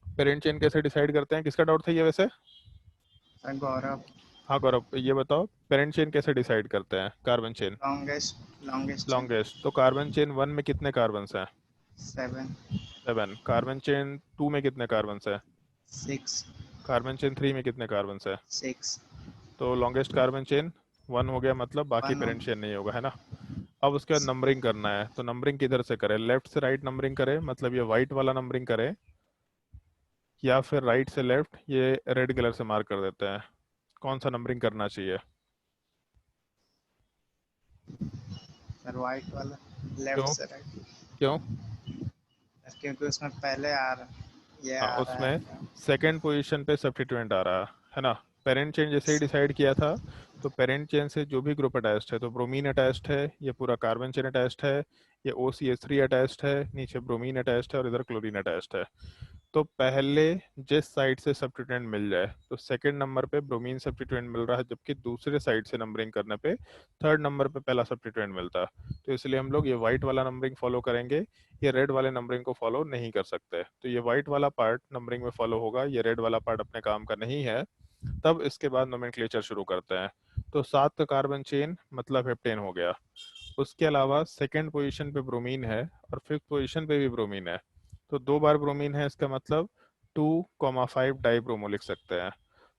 [SPEAKER 1] पेरेंट चेन कैसे डिसाइड करते हैं, किसका डाउट था ये वैसे?
[SPEAKER 4] सर गौरव।
[SPEAKER 1] हाँ गौरव, ये बताओ पेरेंट चेन कैसे डिसाइड करते हैं? कार्बन चेन
[SPEAKER 4] लॉन्गेस्ट
[SPEAKER 1] लॉन्गेस्ट, तो कार्बन चेन 1 में कितने कार्बन हैं?
[SPEAKER 4] 7
[SPEAKER 1] 7। कार्बन चेन 2 में कितने कार्बन हैं?
[SPEAKER 4] 6
[SPEAKER 1] कार्बन चेन 3 में कितने कार्बन हैं?
[SPEAKER 4] 6
[SPEAKER 1] तो लॉन्गेस्ट कार्बन चेन 1 हो गया, मतलब बाकी
[SPEAKER 4] 1
[SPEAKER 1] पेरेंट चेन नहीं होगा, है ना। अब उसके बाद नंबरिंग करना है। तो नंबरिंग किधर से करें, लेफ्ट से राइट नंबरिंग करें, मतलब ये वाइट वाला नंबरिंग करें, या फिर राइट से लेफ्ट, ये रेड कलर से मार्क कर देते हैं। कौन सा नंबरिंग करना चाहिए?
[SPEAKER 4] सर वाइट वाला, लेफ्ट
[SPEAKER 1] क्यों
[SPEAKER 4] से राइट।
[SPEAKER 1] क्यों?
[SPEAKER 4] सर क्योंकि उसमें पहले आ रहा, ये
[SPEAKER 1] हाँ,
[SPEAKER 4] आ रहा
[SPEAKER 1] उसमें
[SPEAKER 4] है।
[SPEAKER 1] सेकेंड पोजीशन पे सब्स्टिट्यूएंट आ रहा है ना। पेरेंट चेन जैसे ही डिसाइड किया था, तो पेरेंट चेन से जो भी ग्रुप अटैच्ड है, तो ब्रोमीन अटैच्ड है, ये पूरा कार्बन चेन अटैच्ड है, ये OCH3 अटैच्ड है, नीचे ब्रोमीन अटैच्ड है, और इधर क्लोरीन अटैच्ड है। तो पहले जिस साइड से सब्स्टिट्यूएंट मिल जाए, तो सेकंड नंबर पे ब्रोमीन सब्स्टिट्यूएंट मिल रहा है, जबकि दूसरे साइड से नंबरिंग करने पे थर्ड नंबर पे पहला सब्स्टिट्यूएंट मिलता है। तो इसलिए हम लोग ये व्हाइट वाला नंबरिंग फॉलो करेंगे, ये रेड वाले नंबरिंग को फॉलो नहीं कर सकते। तो ये व्हाइट वाला पार्ट नंबरिंग में फॉलो होगा, ये रेड वाला पार्ट अपने काम का नहीं है। तब इसके बाद नोमेनक्लेचर शुरू करते हैं। तो 7 का कार्बन चेन मतलब हेप्टेन हो गया। उसके अलावा सेकेंड पोजीशन पे ब्रोमीन है और फिफ्थ पोजीशन पे भी ब्रोमीन है, तो 2 बार ब्रोमीन है, इसका मतलब 2,5 डाइब्रोमो लिख सकते हैं।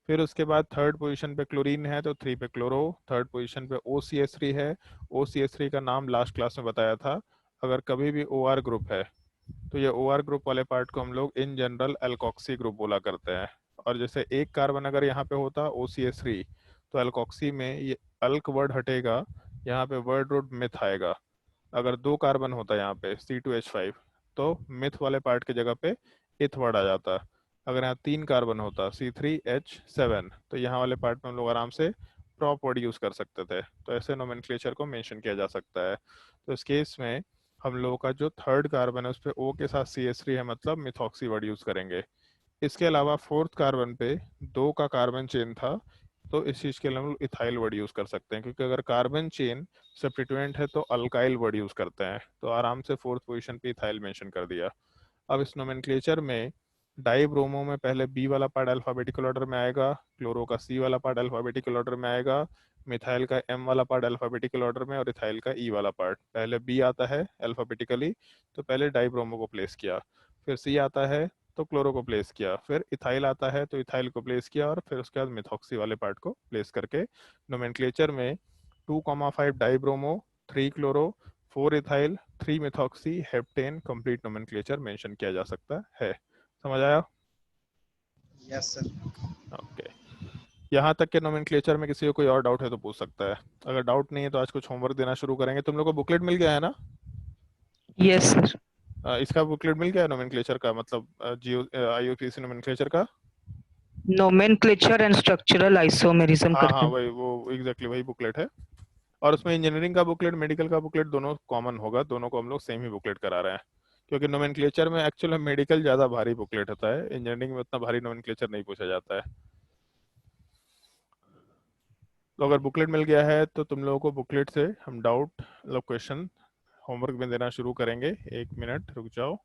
[SPEAKER 1] फिर उसके बाद थर्ड पोजीशन पे क्लोरीन है, तो 3 पे क्लोरो। थर्ड पोजीशन पे OCH3 है, OCH3 का नाम लास्ट क्लास में बताया था। अगर कभी भी OR ग्रुप है, तो ये OR ग्रुप वाले पार्ट को हम लोग इन जनरल एल्कोक्सी ग्रुप बोला करते हैं। और जैसे एक कार्बन अगर यहाँ पे होता OCH3, तो एल्कोक्सी में ये अल्क वर्ड हटेगा, यहाँ पे वर्ड रूट मिथ आएगा। अगर 2 कार्बन होता है यहाँ पे C2H5, तो मिथ वाले पार्ट की जगह पे इथ वर्ड आ जाता। अगर यहाँ 3 कार्बन होता C3H7, तो यहाँ वाले पार्ट में हम लोग आराम से प्रॉप वर्ड यूज कर सकते थे। तो ऐसे नोमेनक्लेचर को मेंशन किया जा सकता है। तो इस केस में हम लोगों का जो थर्ड कार्बन है, उस पर O के साथ CH3 है, मतलब मिथॉक्सी वर्ड यूज करेंगे। इसके अलावा फोर्थ कार्बन पे 2 का कार्बन चेन था, तो इस चीज के लिए हम लोग इथाइल वर्ड यूज कर सकते हैं, क्योंकि अगर कार्बन चेन सब्स्टिट्यूएंट है तो अल्काइल वर्ड यूज करते हैं। तो आराम से फोर्थ पोजीशन पे इथाइल मेंशन कर दिया। अब इस नोमेनक्लेचर में डाइब्रोमो में पहले बी वाला पार्ट अल्फाबेटिकल ऑर्डर में आएगा, क्लोरो का सी वाला पार्ट अल्फाबेटिकल ऑर्डर में आएगा, मिथाइल का एम वाला पार्ट अल्फाबेटिकल ऑर्डर में, और इथाइल का ई वाला पार्ट। पहले बी आता है अल्फाबेटिकली, तो पहले डाइब्रोमो को प्लेस किया, फिर सी आता है तो क्लोरो को प्लेस किया, फिर इथाइल आता है तो इथाइल को प्लेस किया, और फिर उसके बाद मिथॉक्सी वाले पार्ट को प्लेस करके नोमेनक्लेचर में 2,5 dibromo, 3 chloro, 4 ethyl, 3 methoxy heptane complete nomenclature mention किया जा सकता है। समझ आया?
[SPEAKER 4] Yes sir.
[SPEAKER 1] ओके। यहाँ तक के नोमेनक्लेचर में किसी को कोई और डाउट है तो पूछ सकता है। अगर डाउट नहीं है तो आज कुछ होमवर्क देना शुरू करेंगे। तुम लोग को बुकलेट मिल गया है ना?
[SPEAKER 2] Yes sir.
[SPEAKER 1] इसका बुकलेट मिल गया है नोमेनक्लेचर का, मतलब IUPAC नोमेनक्लेचर का?
[SPEAKER 2] नोमेनक्लेचर एंड स्ट्रक्चरल आइसोमेरिज्म
[SPEAKER 1] हाँ
[SPEAKER 2] करके।
[SPEAKER 1] हाँ, वही वो एग्जैक्टली वही बुकलेट है। और उसमें इंजीनियरिंग का बुकलेट, मेडिकल का बुकलेट दोनों कॉमन होगा, दोनों को हम लोग सेम ही बुकलेट करा रहे हैं। क्योंकि नोमेनक्लेचर में एक्चुअल मेडिकल ज़्यादा भारी बुकलेट होता है, इंजीनियरिंग में उतना भारी नोमेनक्लेचर नहीं पूछा जाता है। तो अगर बुकलेट मिल गया है तो तुम लोगों को बुकलेट से हम डाउट मतलब क्वेश्चन होमवर्क में देना शुरू करेंगे। 1 मिनट रुक जाओ।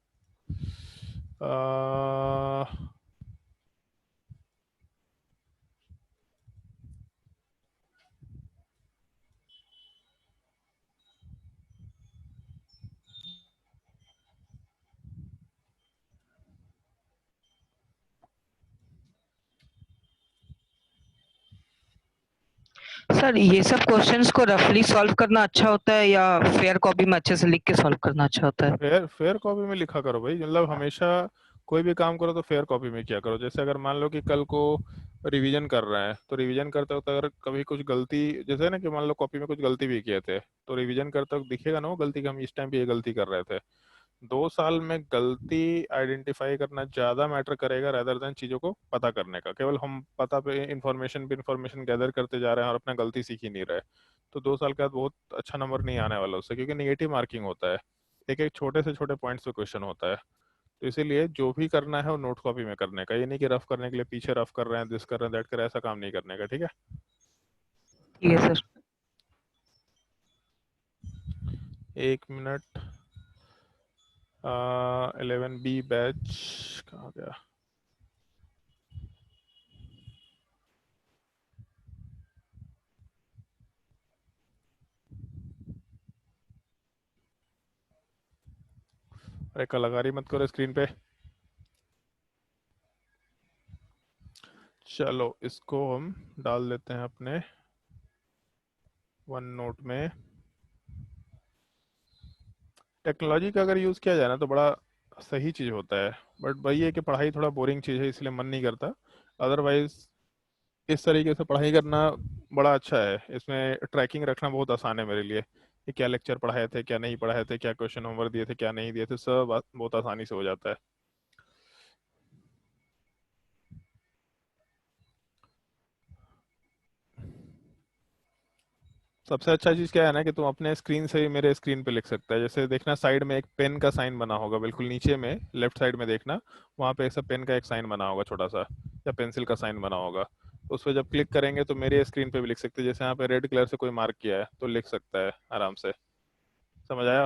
[SPEAKER 2] सर ये सब क्वेश्चंस को रफली सॉल्व करना अच्छा होता है या फेयर कॉपी में अच्छे से लिख के सॉल्व करना अच्छा होता है?
[SPEAKER 1] फेयर फेयर कॉपी में लिखा करो भाई, मतलब हमेशा कोई भी काम करो तो फेयर कॉपी में किया करो। जैसे अगर मान लो कि कल को रिवीजन कर रहे हैं, तो रिवीजन करते वक्त अगर कभी कुछ गलती, जैसे ना कि मान लो कॉपी में कुछ गलती भी किए थे, तो रिवीजन करते वक्त दिखेगा ना वो गलती कि हम इस टाइम पे ये गलती कर रहे थे। 2 साल में गलती आइडेंटिफाई करना ज्यादा मैटर करेगा रेदर देन चीजों को पता करने का। केवल हम पता पे इंफॉर्मेशन गैदर करते जा रहे हैं और अपना गलती सीख ही नहीं रहे, तो 2 साल के बाद बहुत अच्छा नंबर नहीं आने वाला उससे, क्योंकि निगेटिव मार्किंग होता है, एक एक छोटे से छोटे पॉइंट्स पे क्वेश्चन होता है। तो इसीलिए जो भी करना है वो नोट कॉपी में करने का, ये नहीं कि रफ करने के लिए पीछे रफ कर रहे हैं, दिस कर रहे हैं, दैट कर रहे हैं, ऐसा काम नहीं करने का। ठीक है,
[SPEAKER 2] ठीक है सर।
[SPEAKER 1] 1 मिनट। 11B बैच कहाँ गया? अरे कलाकारी मत करो स्क्रीन पे। चलो इसको हम डाल देते हैं अपने वन नोट में। टेक्नोलॉजी का अगर यूज़ किया जाए ना तो बड़ा सही चीज़ होता है, बट वही है कि पढ़ाई थोड़ा बोरिंग चीज़ है, इसलिए मन नहीं करता। अदरवाइज इस तरीके से पढ़ाई करना बड़ा अच्छा है। इसमें ट्रैकिंग रखना बहुत आसान है मेरे लिए कि क्या लेक्चर पढ़ाए थे, क्या नहीं पढ़ाए थे, क्या क्वेश्चन होमवर्क दिए थे, क्या नहीं दिए थे, सब बहुत आसानी से हो जाता है। सबसे अच्छा चीज़ क्या है ना कि तुम अपने स्क्रीन से ही मेरे स्क्रीन पे लिख सकते हैं। जैसे देखना साइड में एक पेन का साइन बना होगा, बिल्कुल नीचे में लेफ्ट साइड में देखना, वहाँ पे ऐसा पेन का एक साइन बना होगा छोटा सा, या पेंसिल का साइन बना होगा। उस पर जब क्लिक करेंगे तो मेरे स्क्रीन पे भी लिख सकते हैं। जैसे यहाँ पे रेड कलर से कोई मार्क किया है तो लिख सकता है आराम से। समझ आया?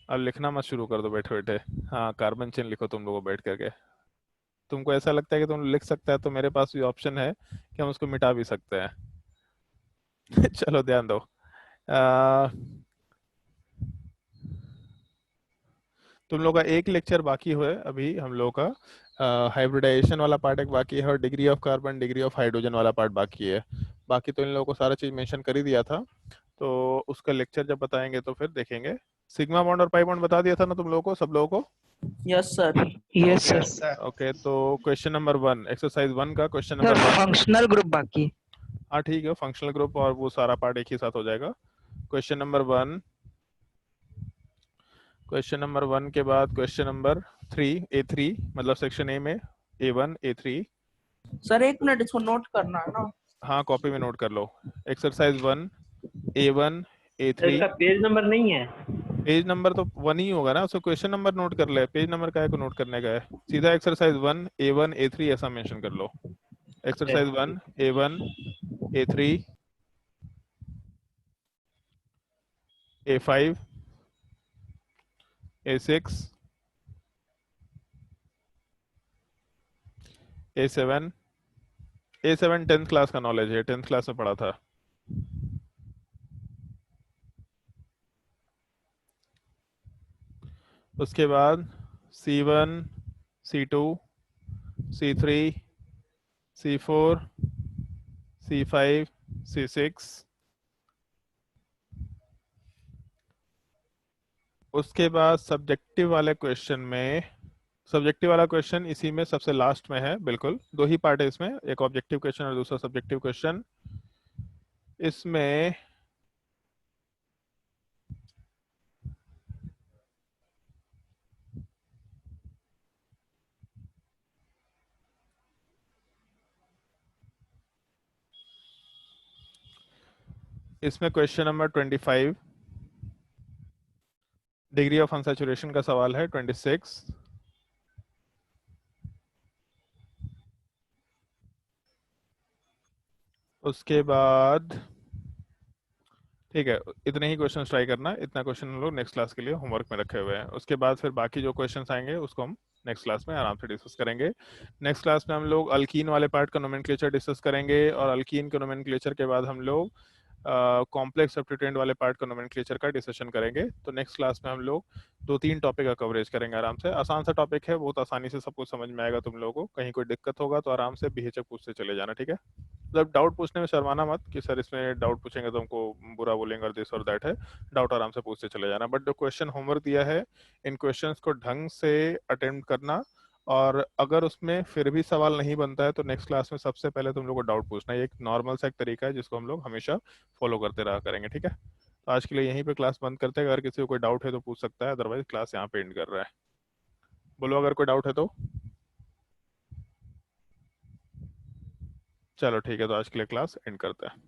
[SPEAKER 1] अब लिखना मत शुरू कर दो बैठे बैठे। हाँ, कार्बन चेन लिखो तुम लोगों बैठ करके। तुमको ऐसा लगता है कि तुम लिख सकता है, तो मेरे पास भी ऑप्शन है कि हम उसको मिटा भी सकते हैं। चलो ध्यान दो। आ, तुम लोग का एक लेक्चर बाकी है अभी, हम लोग का हाइब्रिडाइजेशन वाला पार्ट एक बाकी है, और degree of carbon degree of hydrogen वाला पार्ट बाकी है। बाकी तो इन लोगों को सारा चीज मेंशन कर ही दिया था, तो उसका लेक्चर जब बताएंगे तो फिर देखेंगे। सिग्मा बॉन्ड और पाई बॉन्ड बता दिया था ना तुम लोगों को, सब लोगों को?
[SPEAKER 3] Yes sir.
[SPEAKER 2] Yes sir.
[SPEAKER 4] Yes sir.
[SPEAKER 1] Okay, तो क्वेश्चन नंबर 1, एक्सरसाइज 1 का question
[SPEAKER 2] sir
[SPEAKER 1] number 1।
[SPEAKER 2] Functional group बाकी।
[SPEAKER 1] हाँ ठीक है, फंक्शनल ग्रुप और वो सारा पार्ट एक ही साथ हो जाएगा। क्वेश्चन नंबर 1, क्वेश्चन नंबर 1 के बाद क्वेश्चन नंबर 3, A3, मतलब सेक्शन ए में A1 A3।
[SPEAKER 3] सर एक मिनट, इसको नोट करना है ना।
[SPEAKER 1] हाँ कॉपी में नोट कर लो। एक्सरसाइज 1 A1
[SPEAKER 5] तो
[SPEAKER 1] A3।
[SPEAKER 5] इसका पेज नंबर नहीं है?
[SPEAKER 1] पेज नंबर तो 1 ही होगा ना, उसको क्वेश्चन नंबर नोट कर ले, पेज नंबर का है को नोट करने का है। सीधा एक्सरसाइज 1 A1 A3 ऐसा मेंशन कर लो। Exercise 1 A1 A3 A5 A6 A7। A7 10th class का नॉलेज है, 10th क्लास में पढ़ा था। उसके बाद C1 C2 C3 C4 C5 C6। उसके बाद सब्जेक्टिव वाले क्वेश्चन में, सब्जेक्टिव वाला क्वेश्चन इसी में सबसे लास्ट में है। बिल्कुल दो ही पार्ट है इसमें, एक ऑब्जेक्टिव क्वेश्चन और दूसरा सब्जेक्टिव क्वेश्चन। इसमें इसमें question number 25, degree of unsaturation का सवाल है 26। उसके बाद ठीक है, इतने ही क्वेश्चन ट्राई करना, इतना क्वेश्चन हम लोग नेक्स्ट क्लास के लिए होमवर्क में रखे हुए हैं। उसके बाद फिर बाकी जो क्वेश्चन आएंगे उसको हम नेक्स्ट क्लास में आराम से डिस्कस करेंगे। नेक्स्ट क्लास में हम लोग अल्कीन वाले पार्ट का नोमेनक्लेचर डिस्कस करेंगे, और अल्कीन के नोमेनक्लेचर के बाद हम लोग कॉम्प्लेक्स सब्स्टिट्यूएंट वाले पार्ट का नोमेनक्लेचर का डिस्कशन करेंगे। तो नेक्स्ट क्लास में हम लोग 2-3 टॉपिक का कवरेज करेंगे आराम से। आसान सा टॉपिक है, बहुत आसानी से सब कुछ समझ में आएगा तुम लोगों को। कहीं कोई दिक्कत होगा तो आराम से बेहिचक पूछते चले जाना, ठीक है। मतलब डाउट पूछने में शर्माना मत कि सर इसमें डाउट पूछेंगे तो हमको बुरा बोलेंगे और दिस और दैट है। डाउट आराम से पूछते चले जाना, बट जो क्वेश्चन होमवर्क दिया है इन क्वेश्चंस को ढंग से अटेम्प्ट करना, और अगर उसमें फिर भी सवाल नहीं बनता है तो नेक्स्ट क्लास में सबसे पहले तुम लोग को डाउट पूछना है। ये एक नॉर्मल सा एक तरीका है जिसको हम लोग हमेशा फॉलो करते रहा करेंगे, ठीक है। तो आज के लिए यहीं पे क्लास बंद करते हैं। अगर किसी को कोई डाउट है तो पूछ सकता है, अदरवाइज क्लास यहाँ पे एंड कर रहा है। बोलो अगर कोई डाउट है तो। चलो ठीक है, तो आज के लिए क्लास एंड करते हैं।